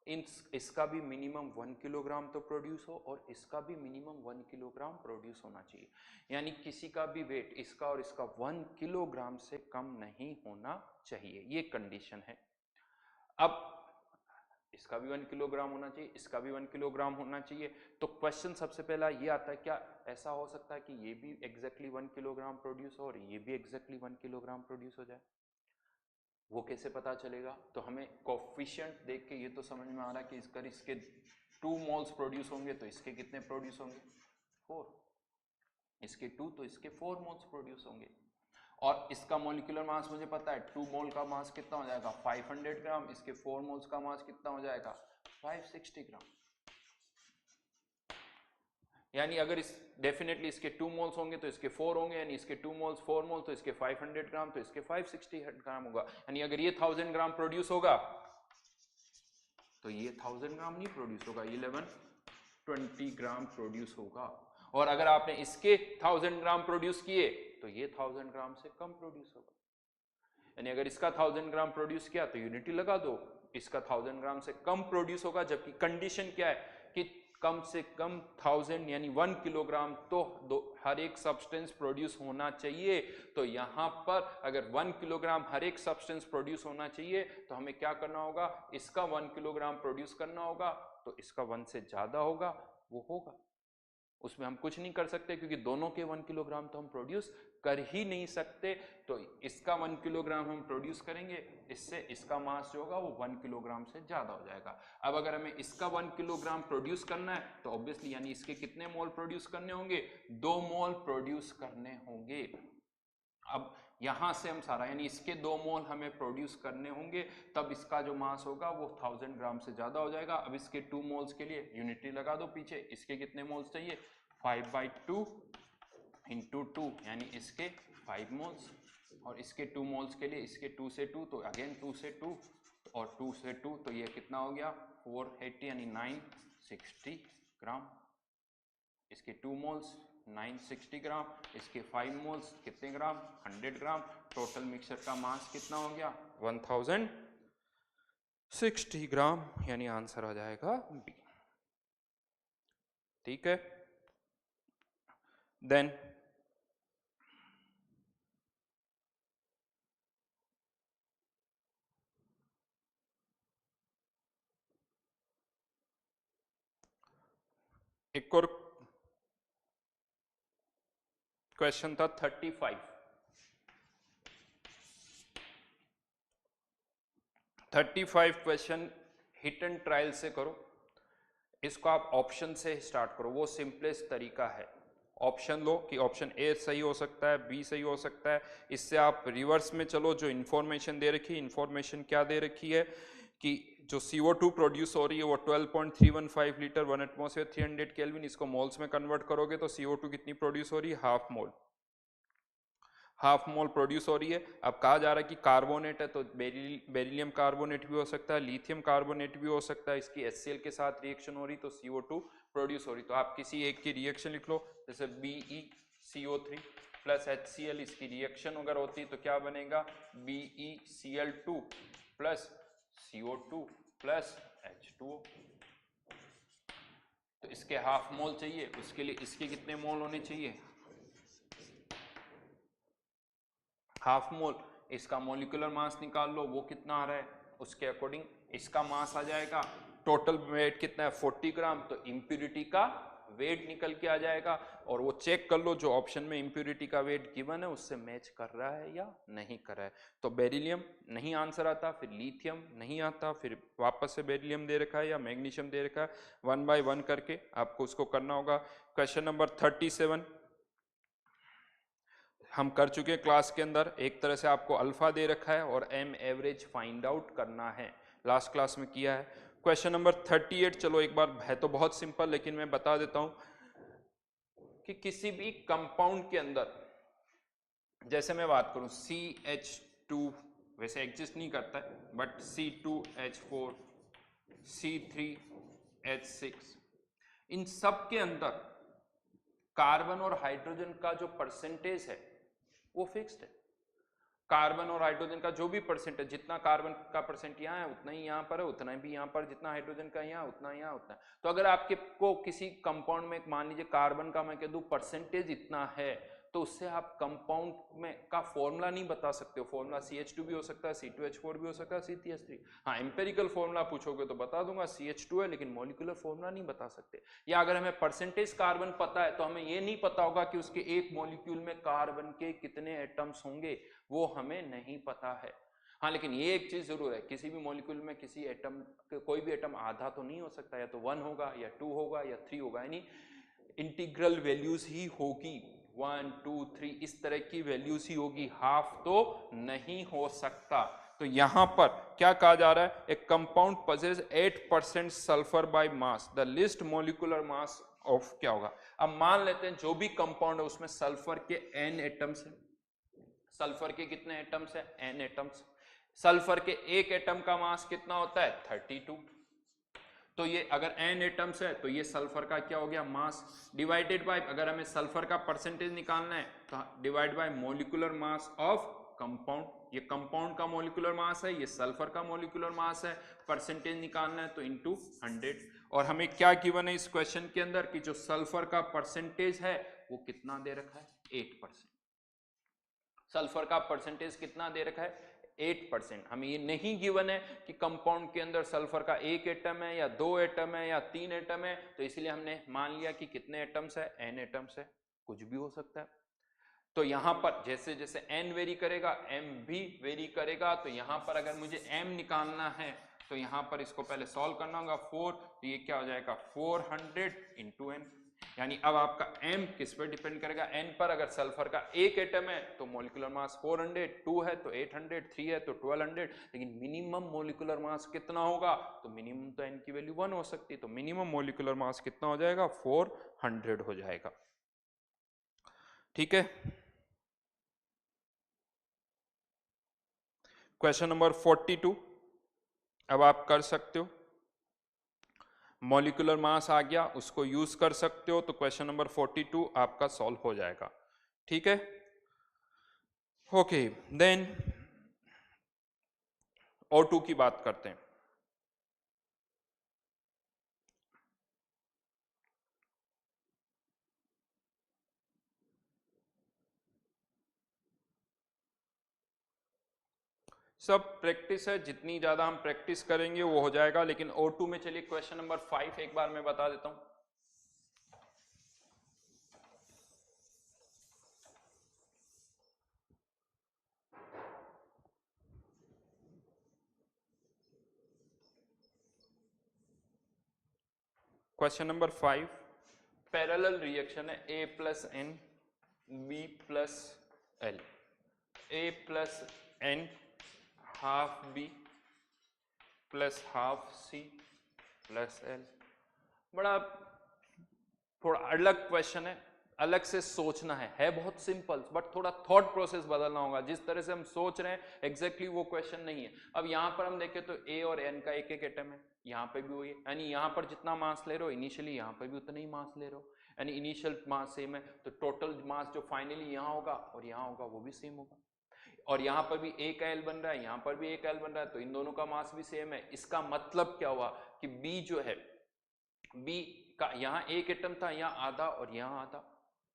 इसका भी मिनिमम 1 किलोग्राम तो प्रोड्यूस हो और इसका भी मिनिमम 1 किलोग्राम प्रोड्यूस होना चाहिए, यानी किसी का भी वेट इसका और इसका 1 किलोग्राम से कम नहीं होना चाहिए, ये कंडीशन है। अब इसका भी 1 किलोग्राम होना चाहिए, इसका भी 1 किलोग्राम होना चाहिए, तो क्वेश्चन सबसे पहला ये आता है क्या ऐसा हो सकता है कि ये भी एग्जैक्टली 1 किलोग्राम प्रोड्यूस हो और ये भी एग्जैक्टली 1 किलोग्राम प्रोड्यूस हो जाए? वो कैसे पता चलेगा? तो हमें कोफिशिएंट देख के ये तो समझ में आ रहा है कि इसके 2 मोल्स प्रोड्यूस होंगे तो इसके कितने प्रोड्यूस होंगे 4, इसके 2 तो इसके 4 मोल्स प्रोड्यूस होंगे। और इसका मॉलिक्यूलर मास मुझे पता है 2 मोल का मास कितना हो जाएगा 500 ग्राम, इसके 4 मोल्स का मास कितना हो जाएगा 560 ग्राम। यानी अगर इस डेफिनेटली इसके 2 मोल्स होंगे तो इसके 4 होंगे, यानी इसके 2 मोल्स 4 मोल तो इसके 500 ग्राम, तो इसके 560 ग्राम होगा। यानी अगर ये 1000 ग्राम प्रोड्यूस होगा तो ये 1000 ग्राम नहीं प्रोड्यूस होगा, 1120 ग्राम प्रोड्यूस होगा। और अगर आपने इसके 1000 ग्राम प्रोड्यूस किए तो ये 1000 ग्राम से कम प्रोड्यूस होगा। यानी अगर इसका 1000 ग्राम प्रोड्यूस किया तो यूनिटी लगा दो, इसका 1000 ग्राम से कम प्रोड्यूस होगा, जबकि कंडीशन क्या है कि कम से कम 1000 यानी 1 किलोग्राम तो हर एक सब्सटेंस प्रोड्यूस होना चाहिए। तो यहाँ पर अगर 1 किलोग्राम हर एक सब्सटेंस प्रोड्यूस होना चाहिए तो हमें क्या करना होगा, इसका 1 किलोग्राम प्रोड्यूस करना होगा, तो इसका 1 से ज्यादा होगा वो होगा, उसमें हम कुछ नहीं कर सकते क्योंकि दोनों के 1 किलोग्राम तो हम प्रोड्यूस कर ही नहीं सकते। तो इसका 1 किलोग्राम हम प्रोड्यूस करेंगे, इससे इसका मास जो होगा वो 1 किलोग्राम से ज्यादा हो जाएगा। अब अगर हमें इसका 1 किलोग्राम प्रोड्यूस करना है तो ऑब्वियसली यानी इसके कितने मोल प्रोड्यूस करने होंगे, 2 मोल प्रोड्यूस करने होंगे। अब यहां से हम सारा यानी इसके 2 मोल हमें प्रोड्यूस करने होंगे, तब इसका जो मास होगा वो 1000 ग्राम से ज्यादा हो जाएगा। अब इसके 2 मोल्स के लिए यूनिटी लगा दो पीछे, इसके कितने मोल्स चाहिए, 5/2 इंटू 2 यानी इसके 5 मोल्स, और इसके 2 मोल्स के लिए इसके 2 से 2 तो अगेन 2 से 2 और 2 से 2 तो ये कितना हो गया 480 यानी 960 ग्राम। इसके 2 मोल्स 960 ग्राम, इसके 5 मोल्स कितने ग्राम 100 ग्राम। टोटल मिक्सचर का मास कितना हो गया 1060 ग्राम, यानी आंसर आ जाएगा बी। ठीक है, देन एक और क्वेश्चन था 35 क्वेश्चन हिट एंड ट्रायल से करो। इसको आप ऑप्शन से स्टार्ट करो, वो सिंपलेस्ट तरीका है। ऑप्शन लो कि ऑप्शन ए सही हो सकता है, बी सही हो सकता है, इससे आप रिवर्स में चलो। जो इन्फॉर्मेशन दे रखी है, इन्फॉर्मेशन क्या दे रखी है कि जो CO2 प्रोड्यूस हो रही है वो 12.315 लीटर 1 एटमॉस्फेयर 300 केल्विन, इसको मोल्स में कन्वर्ट करोगे तो CO2 कितनी प्रोड्यूस हो रही है, हाफ मोल प्रोड्यूस हो रही है। अब कहा जा रहा है कि कार्बोनेट है तो बेरिलियम कार्बोनेट भी हो सकता है, लिथियम कार्बोनेट भी हो सकता है, इसकी HCl के साथ रिएक्शन हो रही तो CO2 प्रोड्यूस हो रही। तो आप किसी एक की रिएक्शन लिख लो, जैसे BeCO3 प्लस HCl, इसकी रिएक्शन अगर होती तो क्या बनेगा BeCl2 plus CO2 plus H2O। तो इसके हाफ मोल चाहिए, उसके लिए इसके कितने मोल होने चाहिए, हाफ मोल। इसका मोलिकुलर मास निकाल लो, वो कितना आ रहा है, उसके अकॉर्डिंग इसका मास आ जाएगा। टोटल वेट कितना है 40 ग्राम, तो इम्प्यूरिटी का वेट निकल के आ जाएगा। और वो चेक कर लो जो ऑप्शन में इम्प्यूरिटी का वेट गिवन है उससे मैच कर रहा है या नहीं कर रहा है। तो बेरिलियम नहीं आंसर आता, फिर लिथियम नहीं आता, फिर वापस से बेरिलियम दे रखा है या मैग्नीशियम दे रखा है। 1 बाय 1 करके आपको उसको करना होगा। क्वेश्चन नंबर 37 हम कर चुके हैं क्लास के अंदर। एक तरह से आपको अल्फा दे रखा है और एम एवरेज फाइंड आउट करना है, लास्ट क्लास में किया है। क्वेश्चन नंबर 38 चलो एक बार, है तो बहुत सिंपल लेकिन मैं बता देता हूं कि किसी भी कंपाउंड के अंदर, जैसे मैं बात करूं CH2 वैसे एग्जिस्ट नहीं करता है, बट C2H4 C3H6 इन सब के अंदर कार्बन और हाइड्रोजन का जो परसेंटेज है वो फिक्स्ड है। कार्बन और हाइड्रोजन का जो भी परसेंट है, जितना कार्बन का परसेंट यहाँ है उतना ही यहाँ पर है, उतना भी यहाँ पर, जितना हाइड्रोजन का यहाँ उतना यहाँ उतना। तो अगर आपके को किसी कंपाउंड में मान लीजिए कार्बन का मैं कह दूं परसेंटेज इतना है, तो उससे आप कंपाउंड में का फॉर्मूला नहीं बता सकते हो। फॉर्मूला CH2 भी हो सकता है, C2H4 भी हो सकता है, C3H3। हाँ, एम्पेरिकल फॉर्मूला पूछोगे तो बता दूंगा CH2 है, लेकिन मॉलिक्यूलर फॉर्मूला नहीं बता सकते। या अगर हमें परसेंटेज कार्बन पता है तो हमें ये नहीं पता होगा कि उसके एक मॉलिक्यूल में कार्बन के कितने एटम्स होंगे, वो हमें नहीं पता है। हाँ, लेकिन ये एक चीज जरूर है, किसी भी मॉलिक्यूल में किसी एटम, कोई भी एटम आधा तो नहीं हो सकता, या तो 1 होगा या 2 होगा या 3 होगा, यानी इंटीग्रल वैल्यूज ही होगी, 1 2 3 इस तरह की वैल्यूज ही होगी, हाफ तो नहीं हो सकता। तो यहां पर क्या कहा जा रहा है, एक compound possesses 8% sulphur by mass, the list molecular mass of क्या होगा। अब मान लेते हैं जो भी कंपाउंड है उसमें सल्फर के n एटम्स है। सल्फर के कितने एटम्स है? n atoms. सल्फर के एक एटम का मास कितना होता है? 32। तो ये अगर n एटम्स है तो ये सल्फर का क्या हो गया? मास, डिवाइडेड बाय, अगर हमें सल्फर का परसेंटेज निकालना है तो divide by molecular mass of compound. ये कंपाउंड का मॉलिक्यूलर मास है, ये सल्फर का मॉलिक्यूलर मास है, परसेंटेज निकालना है तो इनटू 100। और हमें क्या गिवन है इस क्वेश्चन के अंदर कि जो सल्फर का परसेंटेज है वो कितना दे रखा है? 8%। सल्फर का परसेंटेज कितना दे रखा है? 8%। हमें ये नहीं गिवन है कि कंपाउंड के अंदर सल्फर का एक एटम है या 2 एटम है या 3 एटम है, तो इसलिए हमने मान लिया कि कितने एटम्स है? n एटम्स है, कुछ भी हो सकता है। तो यहां पर जैसे जैसे n वेरी करेगा m भी वेरी करेगा। तो यहां पर अगर मुझे m निकालना है तो यहां पर इसको पहले सॉल्व करना होगा 4, तो ये क्या हो जाएगा? 400 इंटू n। यानी अब आपका m किस पर डिपेंड करेगा? n पर। अगर सल्फर का एक एटम है तो मॉलिक्यूलर मास 400, 2 है तो 800, 3 है तो 1200, लेकिन मिनिमम मॉलिक्यूलर मास कितना होगा? तो मिनिमम तो n की वैल्यू 1 हो सकती है, तो मिनिमम मॉलिक्यूलर मास कितना हो जाएगा? 400 हो जाएगा। ठीक है। क्वेश्चन नंबर 42 अब आप कर सकते हो। मॉलिक्यूलर मास आ गया, उसको यूज कर सकते हो, तो क्वेश्चन नंबर 42 आपका सॉल्व हो जाएगा। ठीक है। ओके, देन O2 की बात करते हैं। सब प्रैक्टिस है, जितनी ज्यादा हम प्रैक्टिस करेंगे वो हो जाएगा। लेकिन O2 में चलिए क्वेश्चन नंबर 5 एक बार मैं बता देता हूं। क्वेश्चन नंबर 5 पैरेलल रिएक्शन है A plus n B plus L. A plus n half B plus half C plus L. बड़ा थोड़ा अलग क्वेश्चन है, अलग से सोचना है बहुत सिंपल, बट थोड़ा थॉट प्रोसेस बदलना होगा। जिस तरह से हम सोच रहे हैं एग्जैक्टली वो क्वेश्चन नहीं है। अब यहाँ पर हम देखें तो A और N का एक एक एटम है, यहाँ पे भी वही है, यानी यहाँ पर जितना मास ले रहे हो इनिशियली यहाँ पर भी उतना ही मास ले रहे हो, यानी इनिशियल मास सेम है, तो टोटल मास जो फाइनली यहाँ होगा और यहाँ होगा वो भी सेम होगा। और यहाँ पर भी A का L बन रहा है, यहाँ पर भी A का L बन रहा है, तो इन दोनों का मास भी सेम है। इसका मतलब क्या हुआ कि B जो है, B का यहाँ एक एटम था, यहाँ आधा और यहाँ आधा,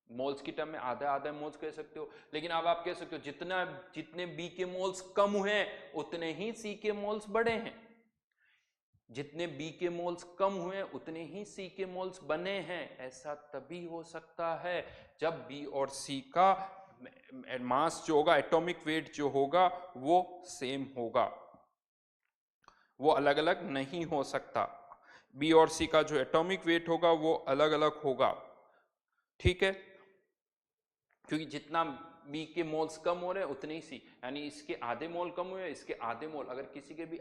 मोल्स की टर्म में आधा आधा मोल्स कह सकते हो। लेकिन अब आप कह सकते हो जितने B के मोल्स कम हुए उतने ही C के मोल्स बढ़े हैं, जितने B के मोल्स कम हुए उतने ही C के मोल्स बने हैं। ऐसा तभी हो सकता है जब B और C का मास जो होगा, एटॉमिक वेट जो होगा वो सेम होगा, वो अलग अलग नहीं हो सकता। बी और सी का जो एटॉमिक वेट होगा वो अलग अलग होगा। ठीक है, क्योंकि जितना बी के मोल्स कम हो रहे हैं उतने ही सी, यानी इसके आधे मोल कम हुए, इसके आधे मोल, अगर किसी के भी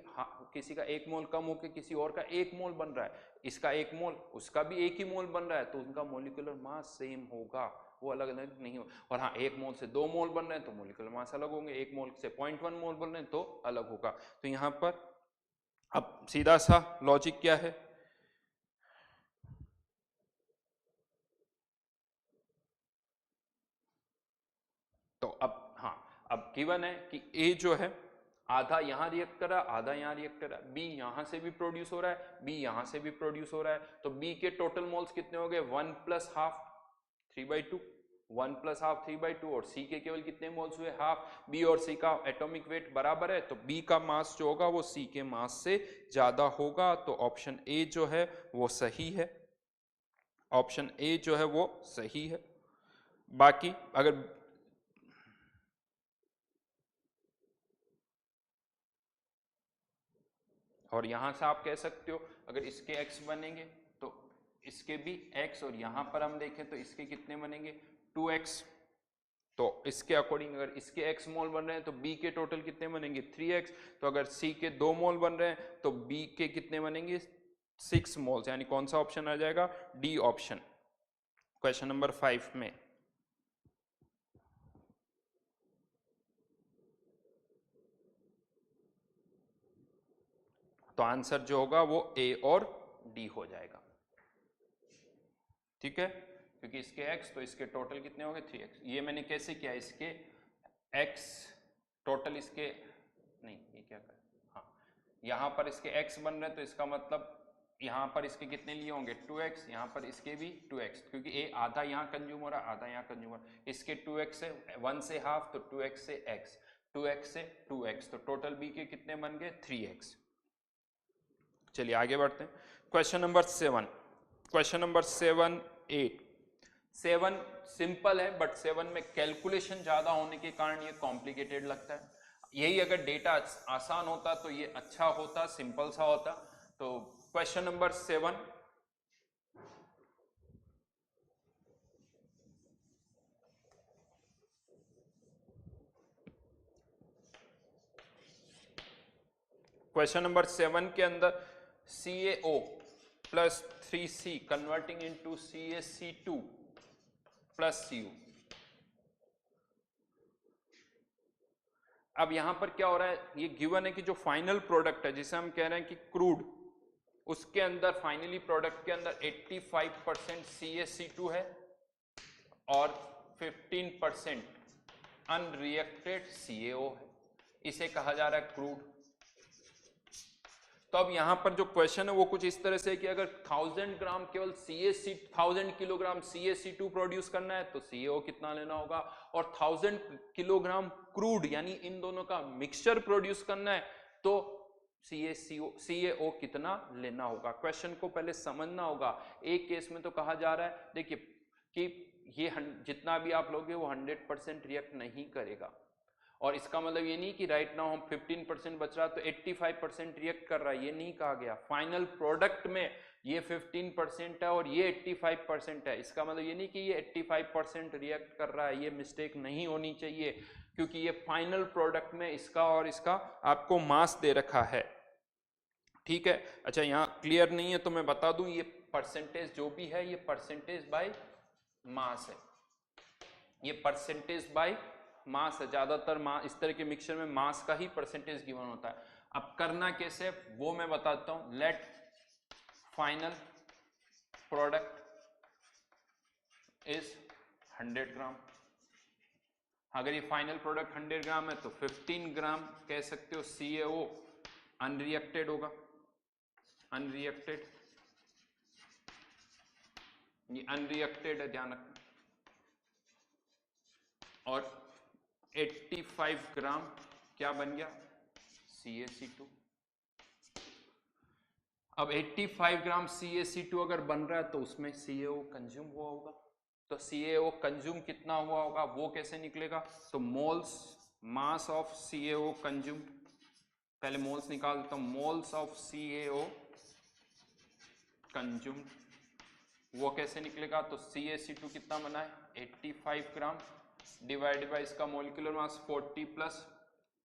किसी का एक मोल कम होकर किसी और का एक मोल बन रहा है, इसका एक मोल उसका भी एक ही मोल बन रहा है, तो उनका मॉलिक्यूलर मास सेम होगा, वो अलग अलग नहीं हो। और हाँ, एक मोल से 2 मोल बन रहे हैं तो मॉलिक्यूलर मास अलग होंगे, एक मोल से 0.1 मोल बन रहे हैं तो अलग होगा। तो यहाँ पर अब सीधा सा लॉजिक क्या है, तो अब हाँ, अब गिवन है कि A जो है आधा यहां रिएक्ट कर रहा है, आधा यहां रिएक्ट कर रहा है, B यहां से भी प्रोड्यूस हो रहा है, B यहां से भी प्रोड्यूस हो रहा है, तो B के टोटल मोल्स कितने हो गए? 1 प्लस हाफ 3/2, 1 प्लस हाफ 3/2, और C के केवल कितने मोल्स हुए? हाफ। B और C का एटॉमिक वेट बराबर है, तो B का मास जो होगा वो C के मास से ज्यादा होगा, तो ऑप्शन A जो है वो सही है, ऑप्शन A जो है वो सही है। बाकी अगर और यहां से आप कह सकते हो अगर इसके x बनेंगे तो इसके भी x, और यहां पर हम देखें तो इसके कितने बनेंगे? 2x। तो इसके अकॉर्डिंग अगर इसके x मोल बन रहे हैं तो B के टोटल कितने बनेंगे? 3x। तो अगर C के 2 मोल बन रहे हैं तो B के कितने बनेंगे? 6 मोल्स, यानी कौन सा ऑप्शन आ जाएगा? D option. क्वेश्चन नंबर 5 में। तो आंसर जो होगा वो ए और डी हो जाएगा, ठीक है, क्योंकि इसके x तो इसके टोटल कितने हो गए 3x। ये मैंने कैसे किया, इसके x टोटल इसके नहीं, ये क्या कर, हाँ यहाँ पर इसके x बन रहे हैं, तो इसका मतलब यहाँ पर इसके कितने लिए होंगे 2x, यहाँ पर इसके भी 2x, क्योंकि a आधा यहाँ कंज्यूम हो रहा है आधा यहाँ कंज्यूम हो रहा है। इसके 2x से 1 से हाफ, तो 2x से x, 2x से 2x, तो टोटल b के कितने बन गए 3x। चलिए आगे बढ़ते हैं। Question number 7, question number 7, 8। 7 simple है, बट 7 में कैलकुलेशन ज्यादा होने के कारण ये कॉम्प्लिकेटेड लगता है। यही अगर डेटा आसान होता तो ये अच्छा होता, सिंपल सा होता। तो क्वेश्चन नंबर 7, क्वेश्चन नंबर 7 के अंदर CaO plus 3C converting into CaC2 plus Cu। अब यहां पर क्या हो रहा है, ये गिवन है कि जो फाइनल प्रोडक्ट है जिसे हम कह रहे हैं कि क्रूड, उसके अंदर फाइनली प्रोडक्ट के अंदर 85% CaC2 है और 15% अनरिएक्टेड CaO है। इसे कहा जा रहा है क्रूड। तो अब यहां पर जो क्वेश्चन है वो कुछ इस तरह से कि अगर 1000 ग्राम केवल 1000 किलोग्राम CaC2 प्रोड्यूस करना है तो CaO कितना लेना होगा, और 1000 किलोग्राम क्रूड यानी इन दोनों का मिक्सचर प्रोड्यूस करना है तो CaO कितना लेना होगा। क्वेश्चन को पहले समझना होगा। एक केस में तो कहा जा रहा है, देखिए कि ये जितना भी आप लोगे वो 100% रिएक्ट नहीं करेगा, और इसका मतलब ये नहीं कि राइट नाउ हम 15% बच रहा तो 85% रिएक्ट कर रहा है, ये नहीं कहा गया। फाइनल प्रोडक्ट में ये 15% है और ये 85% है, इसका मतलब ये नहीं कि ये 85% रिएक्ट कर रहा है, ये मिस्टेक नहीं होनी चाहिए, क्योंकि ये फाइनल प्रोडक्ट में इसका और इसका आपको मास दे रखा है, ठीक है। अच्छा यहाँ क्लियर नहीं है तो मैं बता दूं, ये परसेंटेज जो भी है ये परसेंटेज बाय मास है, ये परसेंटेज बाय मास है। ज्यादातर इस तरह के मिक्सचर में मास का ही परसेंटेज गिवन होता है। अब करना कैसे वो मैं बताता हूं। लेट फाइनल प्रोडक्ट इज 100 ग्राम। अगर ये फाइनल प्रोडक्ट 100 ग्राम है तो 15 ग्राम कह सकते हो CaO अनरिएक्टेड होगा, अनरिएक्टेड, ये अनरिएक्टेड है ध्यान रखना, और 85 ग्राम क्या बन गया CaC2। अब 85 ग्राम CaC2 अगर बन रहा है तो उसमें CaO कंज्यूम हुआ होगा, तो CaO कंज्यूम कितना हुआ होगा वो कैसे निकलेगा, तो moles mass of CaO consume, पहले मोल्स निकाल देता हूं, मोल्स ऑफ CaO कंज्यूम वो कैसे निकलेगा, तो CaC2 कितना बना है 85 ग्राम डिवाइडेड बाय इसका मोलिकुलर मास 40 प्लस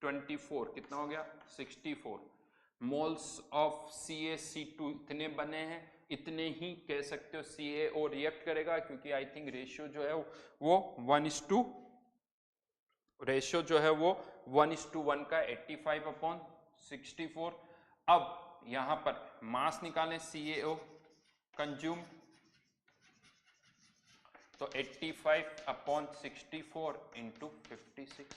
24 कितना हो गया 64 मोल्स ऑफ CaC2 इतने बने हैं, इतने ही कह सकते हो CaO रिएक्ट करेगा, क्योंकि आई थिंक रेशियो जो है वो 1:, रेशियो जो है वो 1:1 का 85/64। अब यहां पर मास निकालें CaO कंज्यूम, तो 85/64 इंटू 56,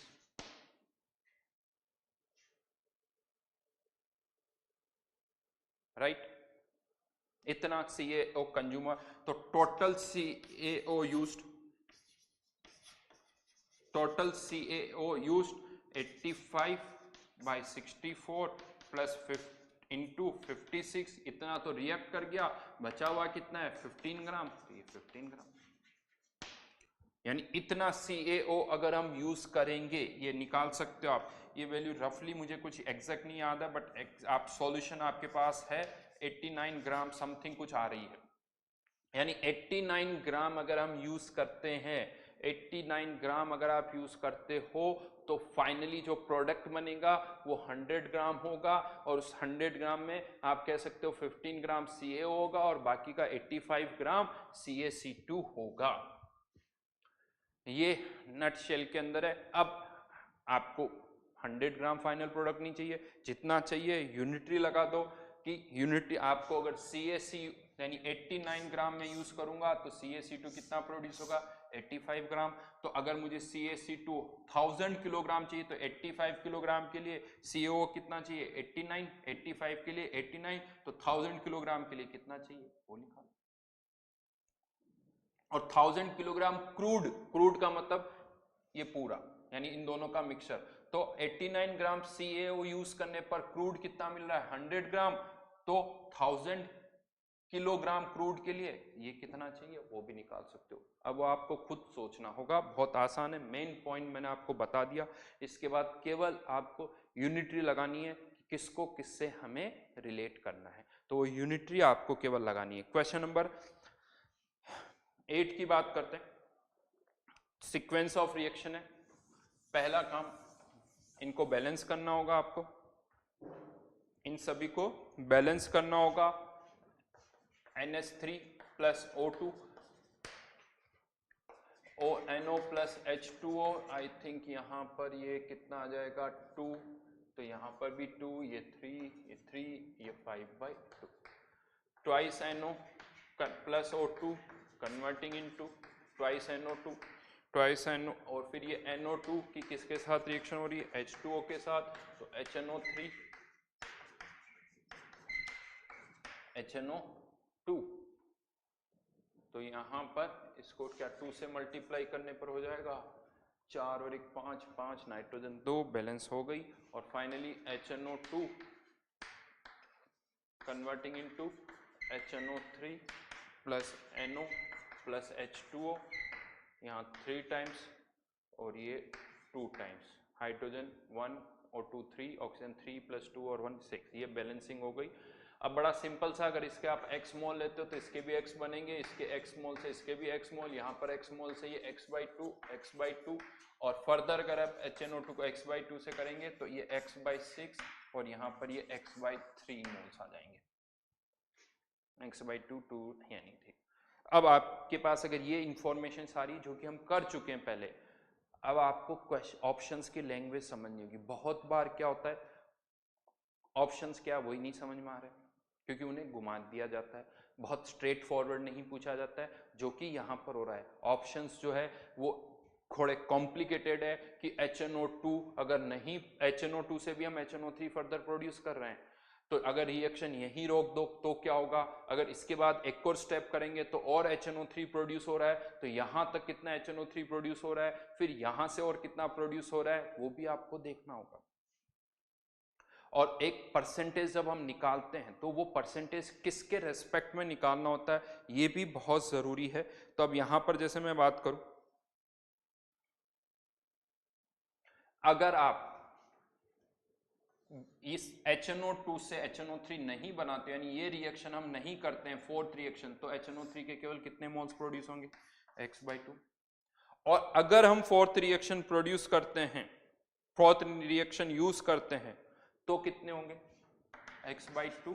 राइट, इतना CaO कंज्यूमर। तो total CaO used, total CaO used 85/64 plus into 56, इतना तो रिएक्ट कर गया, बचा हुआ कितना है 15 ग्राम, तो ये 15 ग्राम, यानी इतना CaO अगर हम यूज करेंगे, ये निकाल सकते हो आप, ये वैल्यू रफली मुझे कुछ एग्जैक्ट नहीं याद है, बट आप सॉल्यूशन आपके पास है 89 ग्राम समथिंग कुछ आ रही है, यानी 89 ग्राम अगर हम यूज करते हैं, 89 ग्राम अगर आप यूज करते हो तो फाइनली जो प्रोडक्ट बनेगा वो 100 ग्राम होगा और उस 100 ग्राम में आप कह सकते हो 15 ग्राम CaO होगा और बाकी का 85 ग्राम CaC2 होगा। ये नट शेल के अंदर है। अब आपको 100 ग्राम फाइनल प्रोडक्ट नहीं चाहिए, जितना चाहिए यूनिटरी लगा दो कि यूनिटरी आपको अगर CaC यानी 89 ग्राम में यूज करूंगा तो CaC2 कितना प्रोड्यूस होगा 85 ग्राम। तो अगर मुझे CaC2 1000 किलोग्राम चाहिए तो 85 किलोग्राम के लिए CaO कितना चाहिए 89, 85 के लिए 89, तो 1000 किलोग्राम के लिए कितना चाहिए वो निकालो। और 1000 किलोग्राम क्रूड का मतलब ये पूरा यानी इन दोनों का मिक्सचर, तो 89 ग्राम CaO यूज करने पर क्रूड कितना मिल रहा है 100 ग्राम, तो 1000 किलोग्राम क्रूड के लिए ये कितना चाहिए वो भी निकाल सकते हो। अब वो आपको खुद सोचना होगा, बहुत आसान है, मेन पॉइंट मैंने आपको बता दिया। इसके बाद केवल आपको यूनिटरी लगानी है कि किसको किससे हमें रिलेट करना है, तो वो यूनिटरी आपको केवल लगानी है। क्वेश्चन नंबर 8 की बात करते हैं। सीक्वेंस ऑफ रिएक्शन है। पहला काम इनको बैलेंस करना होगा, आपको इन सभी को बैलेंस करना होगा। NH3 plus O2 ONO plus H2O, I think यहां पर ये कितना आ जाएगा 2, तो यहां पर भी 2, ये 3, ये 5/2, twice NO plus O2 converting into twice NO2 twice NO, और फिर ये NO2 की किसके साथ रिएक्शन हो रही है H2O के साथ, तो HNO3 HNO2, तो यहां पर इसको क्या 2 से मल्टीप्लाई करने पर हो जाएगा 4 और 1 5, 5 नाइट्रोजन 2 बैलेंस हो गई, और finally HNO2 converting into HNO3 plus NO plus H2O, यहाँ 3 टाइम्स और ये 2 टाइम्स, हाइड्रोजन 1 और 2 3, ऑक्सीजन 3 प्लस 2 और 1 6, ये बैलेंसिंग हो गई। अब बड़ा सिंपल सा, अगर इसके आप x मोल लेते हो तो इसके भी x बनेंगे, इसके x मोल से इसके भी x मोल, यहाँ पर x मोल से ये x/2 और फर्दर अगर आप HNO2 को x/2 से करेंगे तो ये x/6 और यहाँ पर ये x/3 मोल्स आ जाएंगे, x/2 2 यानी थी। अब आपके पास अगर ये इंफॉर्मेशन सारी जो कि हम कर चुके हैं पहले, अब आपको ऑप्शंस की लैंग्वेज समझनी होगी। बहुत बार क्या होता है ऑप्शंस क्या वही नहीं समझ में आ रहे क्योंकि उन्हें घुमा दिया जाता है, बहुत स्ट्रेट फॉरवर्ड नहीं पूछा जाता है, जो कि यहाँ पर हो रहा है। ऑप्शंस जो है वो थोड़े कॉम्प्लिकेटेड है कि HNO2 अगर नहीं, HNO2 से भी हम HNO3 फर्दर प्रोड्यूस कर रहे हैं, तो अगर रिएक्शन यहीं रोक दो तो क्या होगा, अगर इसके बाद एक और स्टेप करेंगे तो और HNO3 प्रोड्यूस हो रहा है, तो यहां तक कितना HNO3 प्रोड्यूस हो रहा है, फिर यहां से और कितना प्रोड्यूस हो रहा है वो भी आपको देखना होगा। और एक परसेंटेज जब हम निकालते हैं तो वो परसेंटेज किसके रेस्पेक्ट में निकालना होता है ये भी बहुत जरूरी है। तो अब यहां पर जैसे मैं बात करूं, अगर आप इस HNO2 से HNO3 नहीं बनाते यानी ये रिएक्शन हम नहीं करते हैं फोर्थ रिएक्शन, तो HNO3 के केवल कितने मोल्स प्रोड्यूस होंगे x/2। और अगर हम फोर्थ रिएक्शन प्रोड्यूस करते हैं, फोर्थ रिएक्शन यूज करते हैं तो कितने होंगे x/2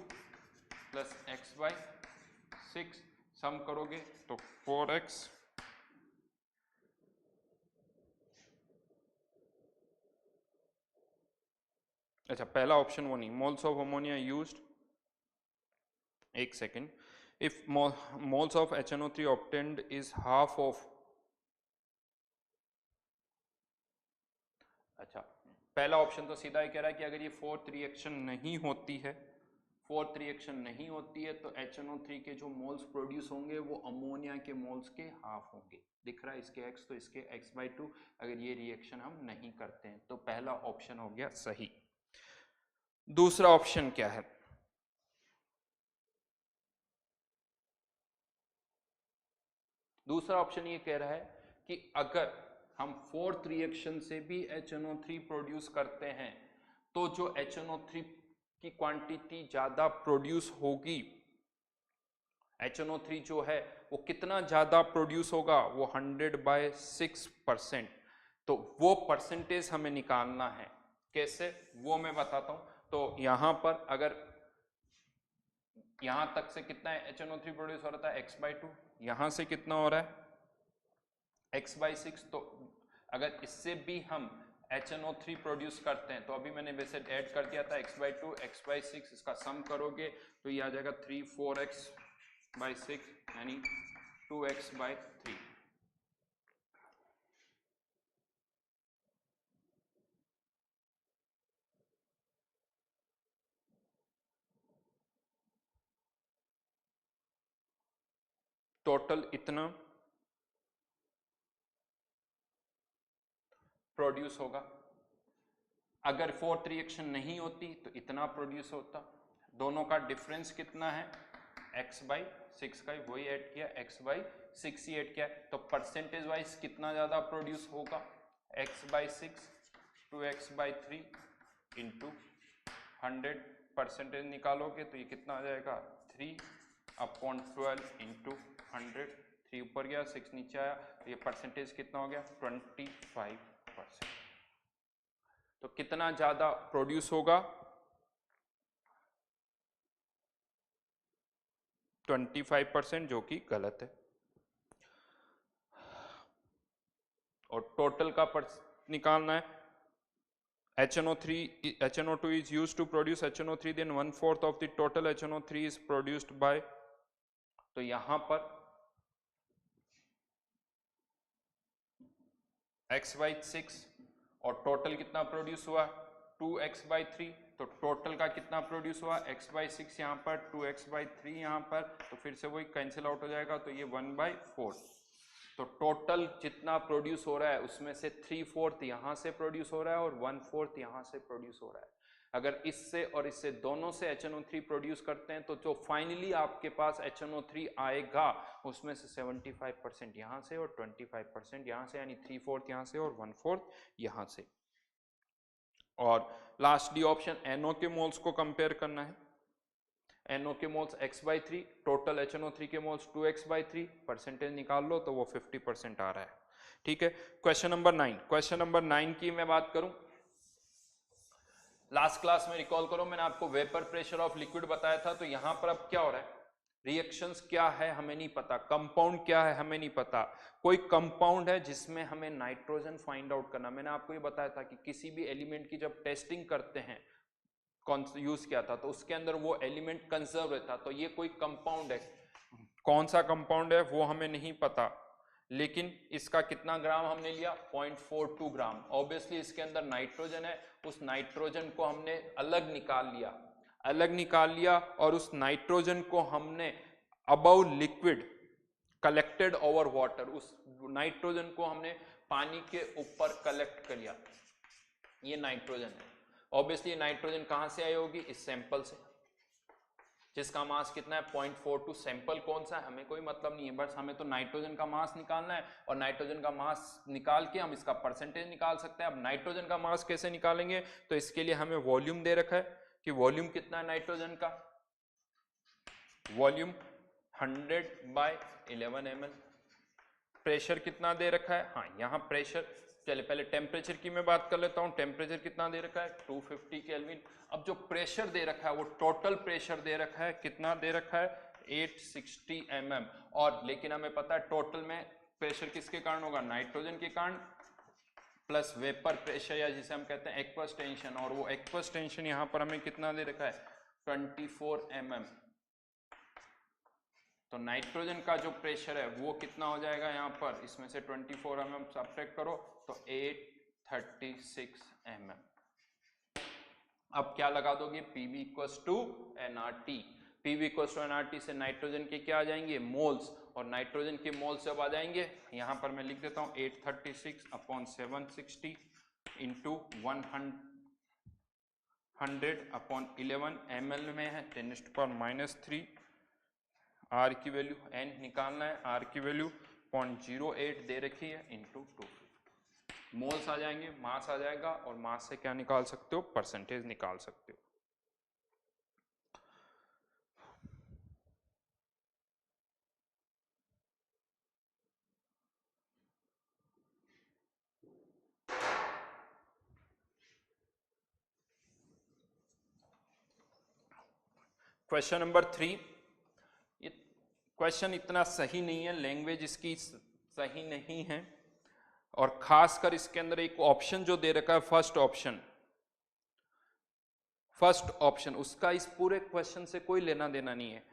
प्लस x/6, सम करोगे तो 4x। अच्छा पहला ऑप्शन वो नहीं, मोल्स ऑफ अमोनिया यूज्ड, एक second, if moles of HNO3 obtained is half of, अच्छा पहला ऑप्शन तो सीधा ही कह रहा है कि अगर ये फोर्थ रिएक्शन नहीं होती है, फोर्थ रिएक्शन नहीं होती है तो HNO3 के जो मोल्स प्रोड्यूस होंगे वो अमोनिया के मोल्स के हाफ होंगे। दिख रहा है इसके x तो इसके x/2, अगर ये रिएक्शन हम नहीं करते हैं तो पहला ऑप्शन हो गया सही। दूसरा ऑप्शन क्या है, दूसरा ऑप्शन ये कह रहा है कि अगर हम फोर्थ रिएक्शन से भी HNO3 प्रोड्यूस करते हैं तो जो HNO3 की क्वांटिटी ज्यादा प्रोड्यूस होगी, HNO3 जो है वो कितना ज्यादा प्रोड्यूस होगा, वो 100/6%। तो वो परसेंटेज हमें निकालना है। कैसे, वो मैं बताता हूं। तो यहां पर अगर यहां तक से कितना है HNO3 प्रोड्यूस हो रहा था x/2, यहां से कितना हो रहा है x/6। तो अगर इससे भी हम HNO3 प्रोड्यूस करते हैं तो अभी मैंने वैसे ऐड कर दिया था x/2 x/6, इसका सम करोगे तो ये आ जाएगा 3 4x/6 यानी 2x/3। टोटल इतना प्रोड्यूस होगा। अगर फोर्थ रिएक्शन नहीं होती तो इतना प्रोड्यूस होता। दोनों का डिफरेंस कितना है, x/6 का, वही ऐड किया, x/6 ही ऐड किया। तो परसेंटेज वाइज कितना ज्यादा प्रोड्यूस होगा, x/6 2x/3 इंटू 100। परसेंटेज निकालोगे तो ये कितना आ जाएगा 3/12 इंटू 100। 3 ऊपर गया 6 नीचे आया, तो ये परसेंटेज कितना हो गया 25%। तो कितना ज्यादा प्रोड्यूस होगा 25%, जो कि गलत है। और टोटल का निकालना है। HNO2 is used to produce HNO3, then 1/4 of the total HNO3 is produced by, तो यहां पर x/6 और टोटल कितना प्रोड्यूस हुआ 2x/3। तो टोटल का कितना प्रोड्यूस हुआ x/6 यहाँ पर, 2x/3 यहाँ पर, तो फिर से वही कैंसिल आउट हो जाएगा, तो ये 1/4। तो टोटल जितना प्रोड्यूस हो रहा है उसमें से 3/4 यहाँ से प्रोड्यूस हो रहा है और 1/4 यहाँ से प्रोड्यूस हो रहा है। अगर इससे और इससे दोनों से HNO3 प्रोड्यूस करते हैं तो जो फाइनली आपके पास HNO3 आएगा उसमें से 75% यहाँ से और 25% यहाँ से, यानी 3/4 यहाँ से और 1/4 यहाँ से। और लास्ट डी ऑप्शन NO के मोल्स को कंपेयर करना है। NO के मोल्स x/3, टोटल HNO3 के मोल्स 2x/3, परसेंटेज निकाल लो तो वो 50% आ रहा है। ठीक है, क्वेश्चन नंबर 9। क्वेश्चन नंबर 9 की मैं बात करूं, लास्ट क्लास में रिकॉल करो, मैंने आपको वेपर प्रेशर ऑफ लिक्विड बताया था। तो यहां पर अब क्या हो रहा है, रिएक्शंस क्या है हमें नहीं पता, कंपाउंड क्या है हमें नहीं पता। कोई कंपाउंड है जिसमें हमें नाइट्रोजन फाइंड आउट करना। मैंने आपको ये बताया था कि किसी भी एलिमेंट की जब टेस्टिंग करते हैं, कौन यूज किया था, तो उसके अंदर वो एलिमेंट कंजर्व रहता। तो ये कोई कंपाउंड है, कौन सा कंपाउंड है वो हमें नहीं पता, लेकिन इसका कितना ग्राम हमने लिया 0.42 ग्राम। ऑब्वियसली इसके अंदर नाइट्रोजन है, उस नाइट्रोजन को हमने अलग निकाल लिया और उस नाइट्रोजन को हमने above liquid collected over water, उस नाइट्रोजन को हमने पानी के ऊपर कलेक्ट कर लिया। ये नाइट्रोजन है। ऑब्वियसली नाइट्रोजन कहां से आई होगी, इस सैंपल से, जिसका मास कितना है 0.42। सैंपल कौन सा है हमें कोई मतलब नहीं है, बस हमें तो नाइट्रोजन का मास निकालना है और नाइट्रोजन का मास निकाल के हम इसका परसेंटेज निकाल सकते हैं। अब नाइट्रोजन का मास कैसे निकालेंगे, तो इसके लिए हमें वॉल्यूम दे रखा है कि वॉल्यूम कितना है नाइट्रोजन का, वॉल्यूम 100/11 ml। प्रेशर कितना दे रखा है, हाँ यहाँ प्रेशर, चलिए पहले टेम्परेचर की मैं बात कर लेता हूँ। टेम्परेचर कितना दे रखा है 250 केल्विन। अब जो प्रेशर दे रखा है वो टोटल प्रेशर दे रखा है, कितना दे रखा है 860 mm। और लेकिन हमें पता है टोटल में प्रेशर किसके कारण होगा, नाइट्रोजन के कारण, प्लस वेपर प्रेशर या जिसे हम कहते हैं एक्वस टेंशन, और वो एक्वस टेंशन यहाँ पर हमें कितना दे रखा है 24 mm। तो नाइट्रोजन का जो प्रेशर है वो कितना हो जाएगा यहाँ पर, इसमें से 24 mm सब्ट्रैक्ट करो तो 836 mm। अब क्या लगा दोगे, PV equals to nRT। PV equals to nRT से नाइट्रोजन के क्या आ जाएंगे मोल्स, और नाइट्रोजन के मोल्स जब आ जाएंगे यहाँ पर मैं लिख देता हूँ 836/760 इंटू 100/11 ml में है 10⁻³ R की वैल्यू n निकालना है, R की वैल्यू 0.08 दे रखी है इंटू 2। मोल्स आ जाएंगे, मास आ जाएगा, और मास से क्या निकाल सकते हो, परसेंटेज निकाल सकते हो। क्वेश्चन नंबर 3, ये क्वेश्चन इतना सही नहीं है, लैंग्वेज इसकी सही नहीं है, और खासकर इसके अंदर एक ऑप्शन जो दे रखा है फर्स्ट ऑप्शन उसका इस पूरे क्वेश्चन से कोई लेना देना नहीं है।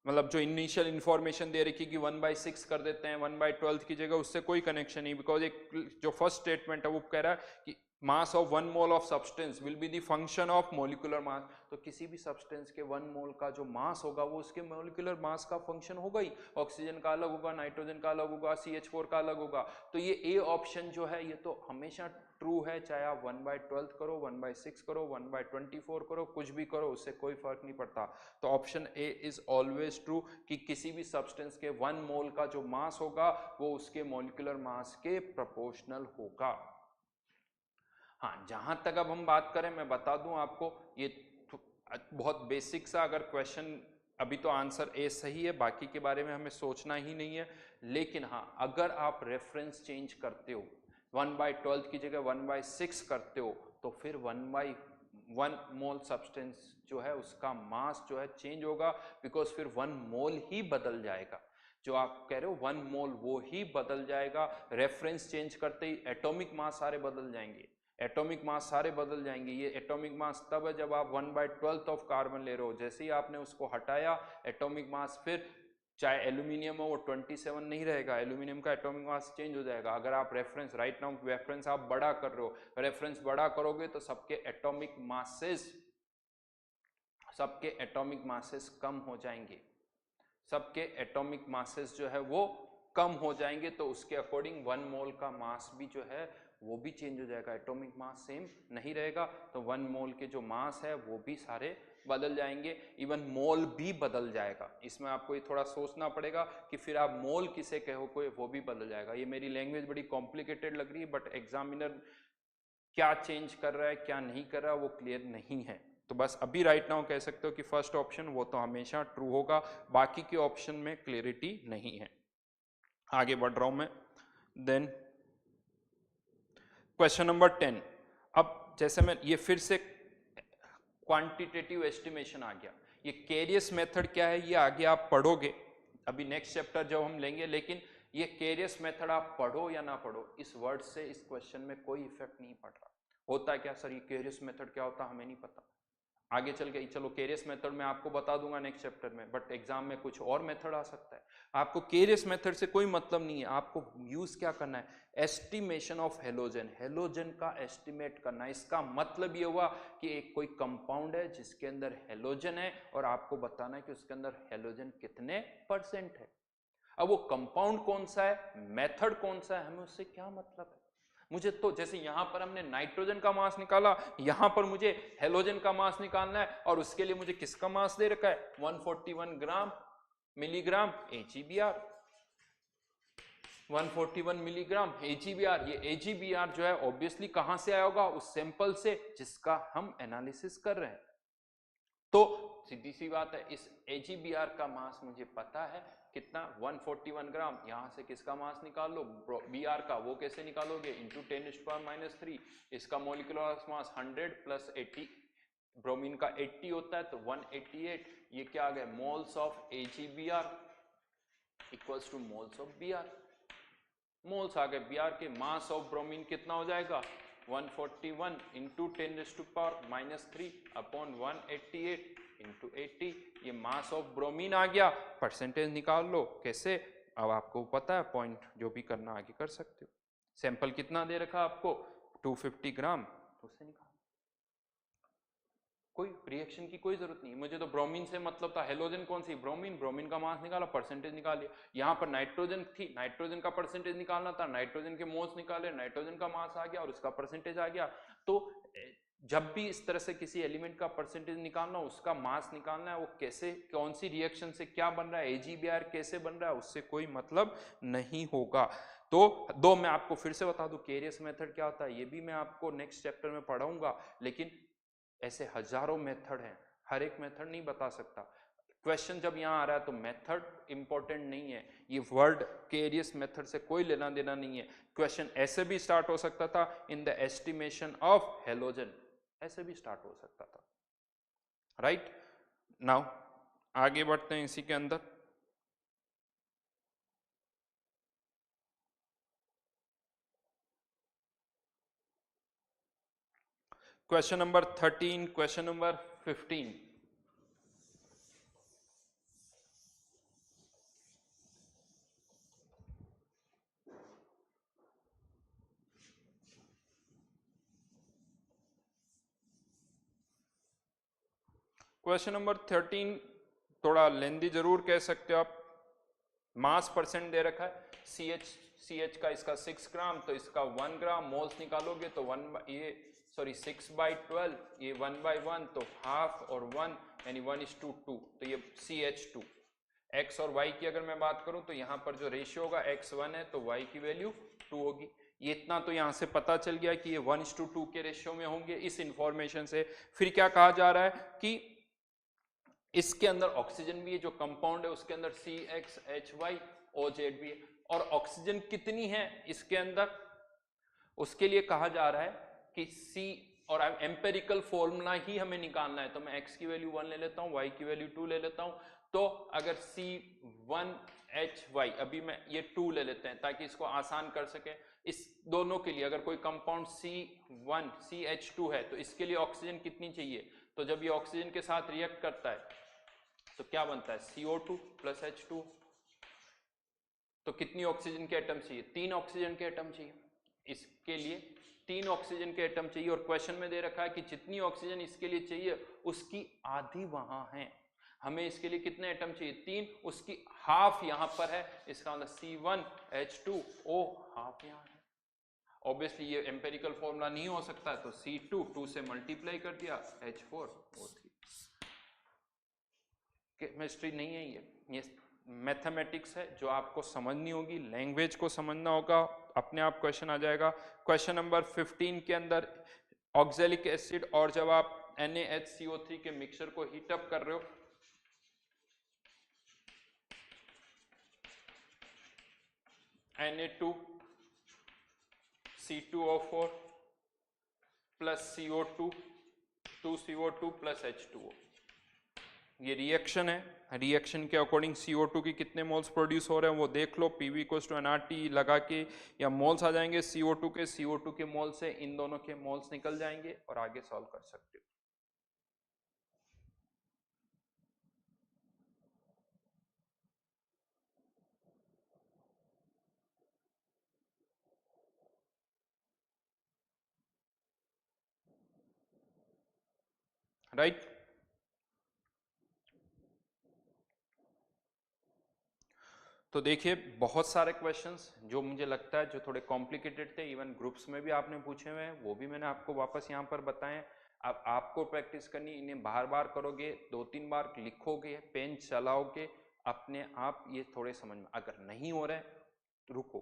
मतलब जो इनिशियल इंफॉर्मेशन दे रखी कि 1/6 कर देते हैं 1/12 की जगह, उससे कोई कनेक्शन नहीं, बिकॉज एक जो फर्स्ट स्टेटमेंट है वो कह रहा है कि mass of 1 mole of substance will be the function of molecular mass. तो किसी भी सब्सटेंस के 1 मोल का जो मास होगा वो उसके मोलिकुलर मास का फंक्शन होगा ही। ऑक्सीजन का अलग होगा, नाइट्रोजन का अलग होगा, CH4 का अलग होगा। तो ये ए ऑप्शन जो है ये तो हमेशा ट्रू है, चाहे आप 1/12 करो, 1/6 करो, 1/24 करो, कुछ भी करो, उससे कोई फर्क नहीं पड़ता। तो option A is always true कि किसी भी सब्सटेंस के 1 मोल का जो मास होगा वो उसके मोलिकुलर मास के प्रोपोर्शनल होगा। हाँ, जहां तक अब हम बात करें, मैं बता दूं आपको, ये बहुत बेसिक सा अगर क्वेश्चन, अभी तो आंसर ए सही है, बाकी के बारे में हमें सोचना ही नहीं है। लेकिन हाँ, अगर आप रेफरेंस चेंज करते हो, 1/12 की जगह 1/6 करते हो, तो फिर 1/1 मोल सब्सटेंस जो है उसका मास जो है चेंज होगा, बिकॉज फिर 1 मोल ही बदल जाएगा। जो आप कह रहे हो 1 मोल वो ही बदल जाएगा। रेफरेंस चेंज करते ही एटॉमिक मास सारे बदल जाएंगे, एटॉमिक मास सारे बदल जाएंगे। ये एटॉमिक मास तब है जब आप 1/12 ऑफ कार्बन ले रहे हो, जैसे ही आपने उसको हटाया एटॉमिक मास, फिर चाहे एल्यूमिनियम हो वो 27 नहीं रहेगा, एल्यूमिनियम का एटॉमिक मास चेंज हो जाएगा। अगर आप रेफरेंस राइट नाउ रेफरेंस आप बड़ा कर रहे हो, रेफरेंस बड़ा करोगे तो सबके एटॉमिक मासेस कम हो जाएंगे, सबके एटॉमिक मासेस जो है वो कम हो जाएंगे। तो उसके अकॉर्डिंग 1 मोल का मास भी जो है वो भी चेंज हो जाएगा, एटॉमिक मास सेम नहीं रहेगा। तो 1 मोल के जो मास है वो भी सारे बदल जाएंगे, इवन मोल भी बदल जाएगा। इसमें आपको ये थोड़ा सोचना पड़ेगा कि फिर आप मोल किसे कहो कोई, वो भी बदल जाएगा। ये मेरी लैंग्वेज बड़ी कॉम्प्लिकेटेड लग रही है, बट एग्जामिनर क्या चेंज कर रहा है क्या नहीं कर रहा है वो क्लियर नहीं है। तो बस अभी राइट नाउ कह सकते हो कि फर्स्ट ऑप्शन वो तो हमेशा ट्रू होगा, बाकी के ऑप्शन में क्लियरिटी नहीं है। आगे बढ़ रहा हूं मैं। Then question number 10। अब जैसे मैं ये फिर से क्वांटिटेटिव एस्टिमेशन आ गया, ये केरियस मेथड क्या है ये आगे आप पढ़ोगे, अभी नेक्स्ट चैप्टर जब हम लेंगे। लेकिन ये केरियस मेथड आप पढ़ो या ना पढ़ो, इस वर्ड से इस क्वेश्चन में कोई इफेक्ट नहीं पड़ रहा। होता है क्या सर, ये केरियस मेथड क्या होता है हमें नहीं पता, आगे चल के चलो केरियस मेथड में आपको बता दूंगा नेक्स्ट चैप्टर में, बट एग्जाम में कुछ और मेथड आ सकता है। आपको केरियस मेथड से कोई मतलब नहीं है, आपको यूज क्या करना है, एस्टिमेशन ऑफ हेलोजन, हेलोजन का एस्टिमेट करना है। इसका मतलब ये हुआ कि एक कोई कंपाउंड है जिसके अंदर हेलोजन है और आपको बताना है कि उसके अंदर हेलोजन कितने % है। अब वो कंपाउंड कौन सा है, मेथड कौन सा है, हमें उससे क्या मतलब है। मुझे तो जैसे यहां पर हमने नाइट्रोजन का मास निकाला, यहां पर मुझे हेलोजन का मास निकालना है, और उसके लिए मुझे किसका मास दे रखा है 141 gram milligram HeBr, 141 milligram HeBr। ये HeBr जो है ऑब्वियसली कहां से आया होगा, उस सैंपल से जिसका हम एनालिसिस कर रहे हैं। तो सीधी सी बात है, इस HeBr का मास मुझे पता है कितना 141 ग्राम। यहां से किसका मास निकाल लो, Br का, वो कैसे निकालोगे, इंटू 10⁻³ इसका मोलिकुलर मास 100 प्लस 80, ब्रोमीन का 80 होता है तो 188। ये क्या आ गया, moles of HeBr equals to moles of Br। Moles आ गए, Br के मास ऑफ ब्रोमीन कितना हो जाएगा 141 इंटू 10⁻³ अपॉन 188 इंटू 80। ये मास ऑफ ब्रोमीन आ गया, परसेंटेज निकाल लो कैसे, अब आपको पता है, पॉइंट जो भी करना आगे कर सकते हो। सैंपल कितना दे रखा आपको 250 ग्राम, तो उससे निकाल, कोई रिएक्शन की कोई जरूरत नहीं। मुझे तो ब्रोमीन से मतलब था, हेलोजन कौन सी, ब्रोमीन का मास निकाला, परसेंटेज निकाल लिया। यहाँ पर नाइट्रोजन थी, नाइट्रोजन का परसेंटेज निकालना था, नाइट्रोजन के मोल्स निकाले, नाइट्रोजन का मास आ गया और उसका परसेंटेज आ गया। तो जब भी इस तरह से किसी एलिमेंट का परसेंटेज निकालना, उसका मास निकालना है, वो कैसे, कौन सी रिएक्शन से क्या बन रहा है, HeBr कैसे बन रहा है, उससे कोई मतलब नहीं होगा। तो दो मैं आपको फिर से बता दूं, केरियस मेथड क्या होता है ये भी मैं आपको नेक्स्ट चैप्टर में पढ़ाऊंगा, लेकिन ऐसे हजारों मेथड हैं, हर एक मेथड नहीं बता सकता। क्वेश्चन जब यहाँ आ रहा है तो मेथड इंपॉर्टेंट नहीं है, ये वर्ड केरियस मेथड से कोई लेना देना नहीं है। क्वेश्चन ऐसे भी स्टार्ट हो सकता था, in the estimation of halogen, ऐसे भी स्टार्ट हो सकता था, राइट। नाउ आगे बढ़ते हैं इसी के अंदर। Question number 13, question number 15। Question number 13 थोड़ा लेंदी जरूर कह सकते हो आप। मास परसेंट दे रखा है, सी एच का इसका 6 ग्राम, तो इसका 1 ग्राम। मोल्स निकालोगे तो 6/12, ये 1/1, तो हाफ और 1 यानी 1:2, तो ये CH2। एक्स और वाई की अगर मैं बात करूं तो यहाँ पर जो रेशियो होगा x 1 है तो y की वैल्यू 2 होगी। ये इतना तो यहाँ से पता चल गया कि ये 1:2 के रेशियो में होंगे। इस इंफॉर्मेशन से फिर क्या कहा जा रहा है कि इसके अंदर ऑक्सीजन भी है, जो कंपाउंड है उसके अंदर CXHYOZ भी है, और ऑक्सीजन कितनी है इसके अंदर, उसके लिए कहा जा रहा है कि C, और एम्पेरिकल फॉर्मूला ही हमें निकालना है। तो मैं x की वैल्यू 1 ले लेता हूं, y की वैल्यू 2 ले लेता हूं। तो अगर C1H1, अभी मैं ये 2 ले लेते हैं ताकि इसको आसान कर सके। इस दोनों के लिए अगर कोई कंपाउंड C1 CH2 है तो इसके लिए ऑक्सीजन कितनी चाहिए, तो जब ये ऑक्सीजन के साथ रिएक्ट करता है तो क्या बनता है CO2 प्लस H2। तो कितनी ऑक्सीजन के एटम चाहिए, 3 ऑक्सीजन के एटम चाहिए। इसके लिए 3 ऑक्सीजन के एटम चाहिए, और क्वेश्चन में दे रखा है कि जितनी ऑक्सीजन इसके लिए चाहिए उसकी आधी वहां है। हमें इसके लिए कितने एटम चाहिए, 3, उसकी हाफ यहां पर है। इसका मतलब C1H2O हाफ यहां है। ऑब्वियसली ये एम्पेरिकल फॉर्मूला नहीं हो सकता है, तो C2 2 से मल्टीप्लाई कर दिया, H4O3। केमिस्ट्री नहीं है ये मैथमेटिक्स है जो आपको समझनी होगी, लैंग्वेज को समझना होगा, अपने आप क्वेश्चन आ जाएगा। क्वेश्चन नंबर 15 के अंदर ऑक्जेलिक एसिड और जब आप NaHCO3 के मिक्सचर को हीट अप कर रहे हो, Na2C2O4 plus CO2 2CO2 plus H2O, ये रिएक्शन है। रिएक्शन के अकॉर्डिंग CO2 की कितने मोल्स प्रोड्यूस हो रहे हैं वो देख लो, PV = nRT लगा के, या मोल्स आ जाएंगे CO2 के मोल से इन दोनों के मोल्स निकल जाएंगे और आगे सॉल्व कर सकते हो। राइट। तो देखिए बहुत सारे क्वेश्चंस जो मुझे लगता है जो थोड़े कॉम्प्लिकेटेड थे, इवन ग्रुप्स में भी आपने पूछे हुए हैं, वो भी मैंने आपको वापस यहाँ पर बताएं। अब आपको प्रैक्टिस करनी, इन्हें बार बार करोगे, 2-3 बार लिखोगे, पेन चलाओगे, अपने आप ये थोड़े समझ में। अगर नहीं हो रहा है तो रुको,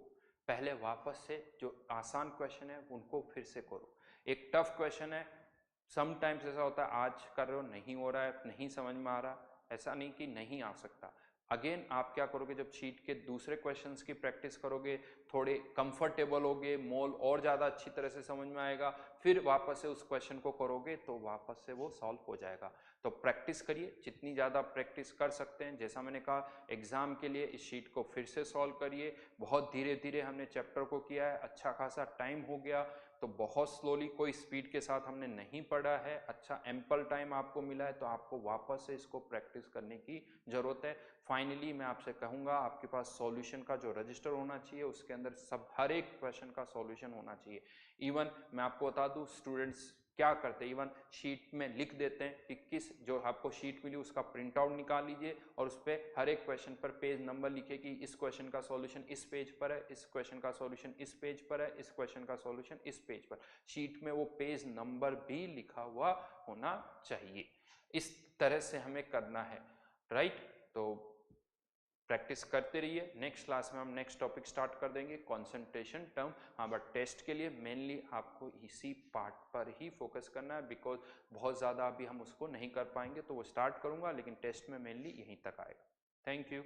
पहले वापस से जो आसान क्वेश्चन है उनको फिर से करो। एक टफ क्वेश्चन है, समटाइम्स ऐसा होता है आज कर रहे हो नहीं हो रहा है, नहीं समझ में आ रहा, ऐसा नहीं कि नहीं आ सकता। अगेन आप क्या करोगे, जब शीट के दूसरे क्वेश्चंस की प्रैक्टिस करोगे, थोड़े कंफर्टेबल होगे, मोल और ज़्यादा अच्छी तरह से समझ में आएगा, फिर वापस से उस क्वेश्चन को करोगे तो वापस से वो सॉल्व हो जाएगा। तो प्रैक्टिस करिए, जितनी ज़्यादा प्रैक्टिस कर सकते हैं। जैसा मैंने कहा एग्जाम के लिए इस शीट को फिर से सॉल्व करिए। बहुत धीरे धीरे हमने चैप्टर को किया है, अच्छा खासा टाइम हो गया, तो बहुत स्लोली, कोई स्पीड के साथ हमने नहीं पढ़ा है। अच्छा एम्पल टाइम आपको मिला है, तो आपको वापस से इसको प्रैक्टिस करने की जरूरत है। फाइनली मैं आपसे कहूँगा आपके पास सॉल्यूशन का जो रजिस्टर होना चाहिए उसके अंदर सब हर एक क्वेश्चन का सॉल्यूशन होना चाहिए। इवन मैं आपको बता दूं स्टूडेंट्स क्या करते हैं, इवन शीट में लिख देते हैं कि किस जो आपको शीट मिली उसका प्रिंट आउट निकाल लीजिए और उस पर हर एक क्वेश्चन पर पेज नंबर लिखे कि इस क्वेश्चन का सॉल्यूशन इस पेज पर है, इस क्वेश्चन का सॉल्यूशन इस पेज पर है, इस क्वेश्चन का सॉल्यूशन इस पेज पर। शीट में वो पेज नंबर भी लिखा हुआ होना चाहिए। इस तरह से हमें करना है, राइट। तो प्रैक्टिस करते रहिए। नेक्स्ट क्लास में हम नेक्स्ट टॉपिक स्टार्ट कर देंगे, कंसंट्रेशन टर्म। हाँ, बट टेस्ट के लिए मेनली आपको इसी पार्ट पर ही फोकस करना है, बिकॉज बहुत ज़्यादा अभी हम उसको नहीं कर पाएंगे, तो वो स्टार्ट करूँगा लेकिन टेस्ट में मेनली यहीं तक आएगा। Thank you.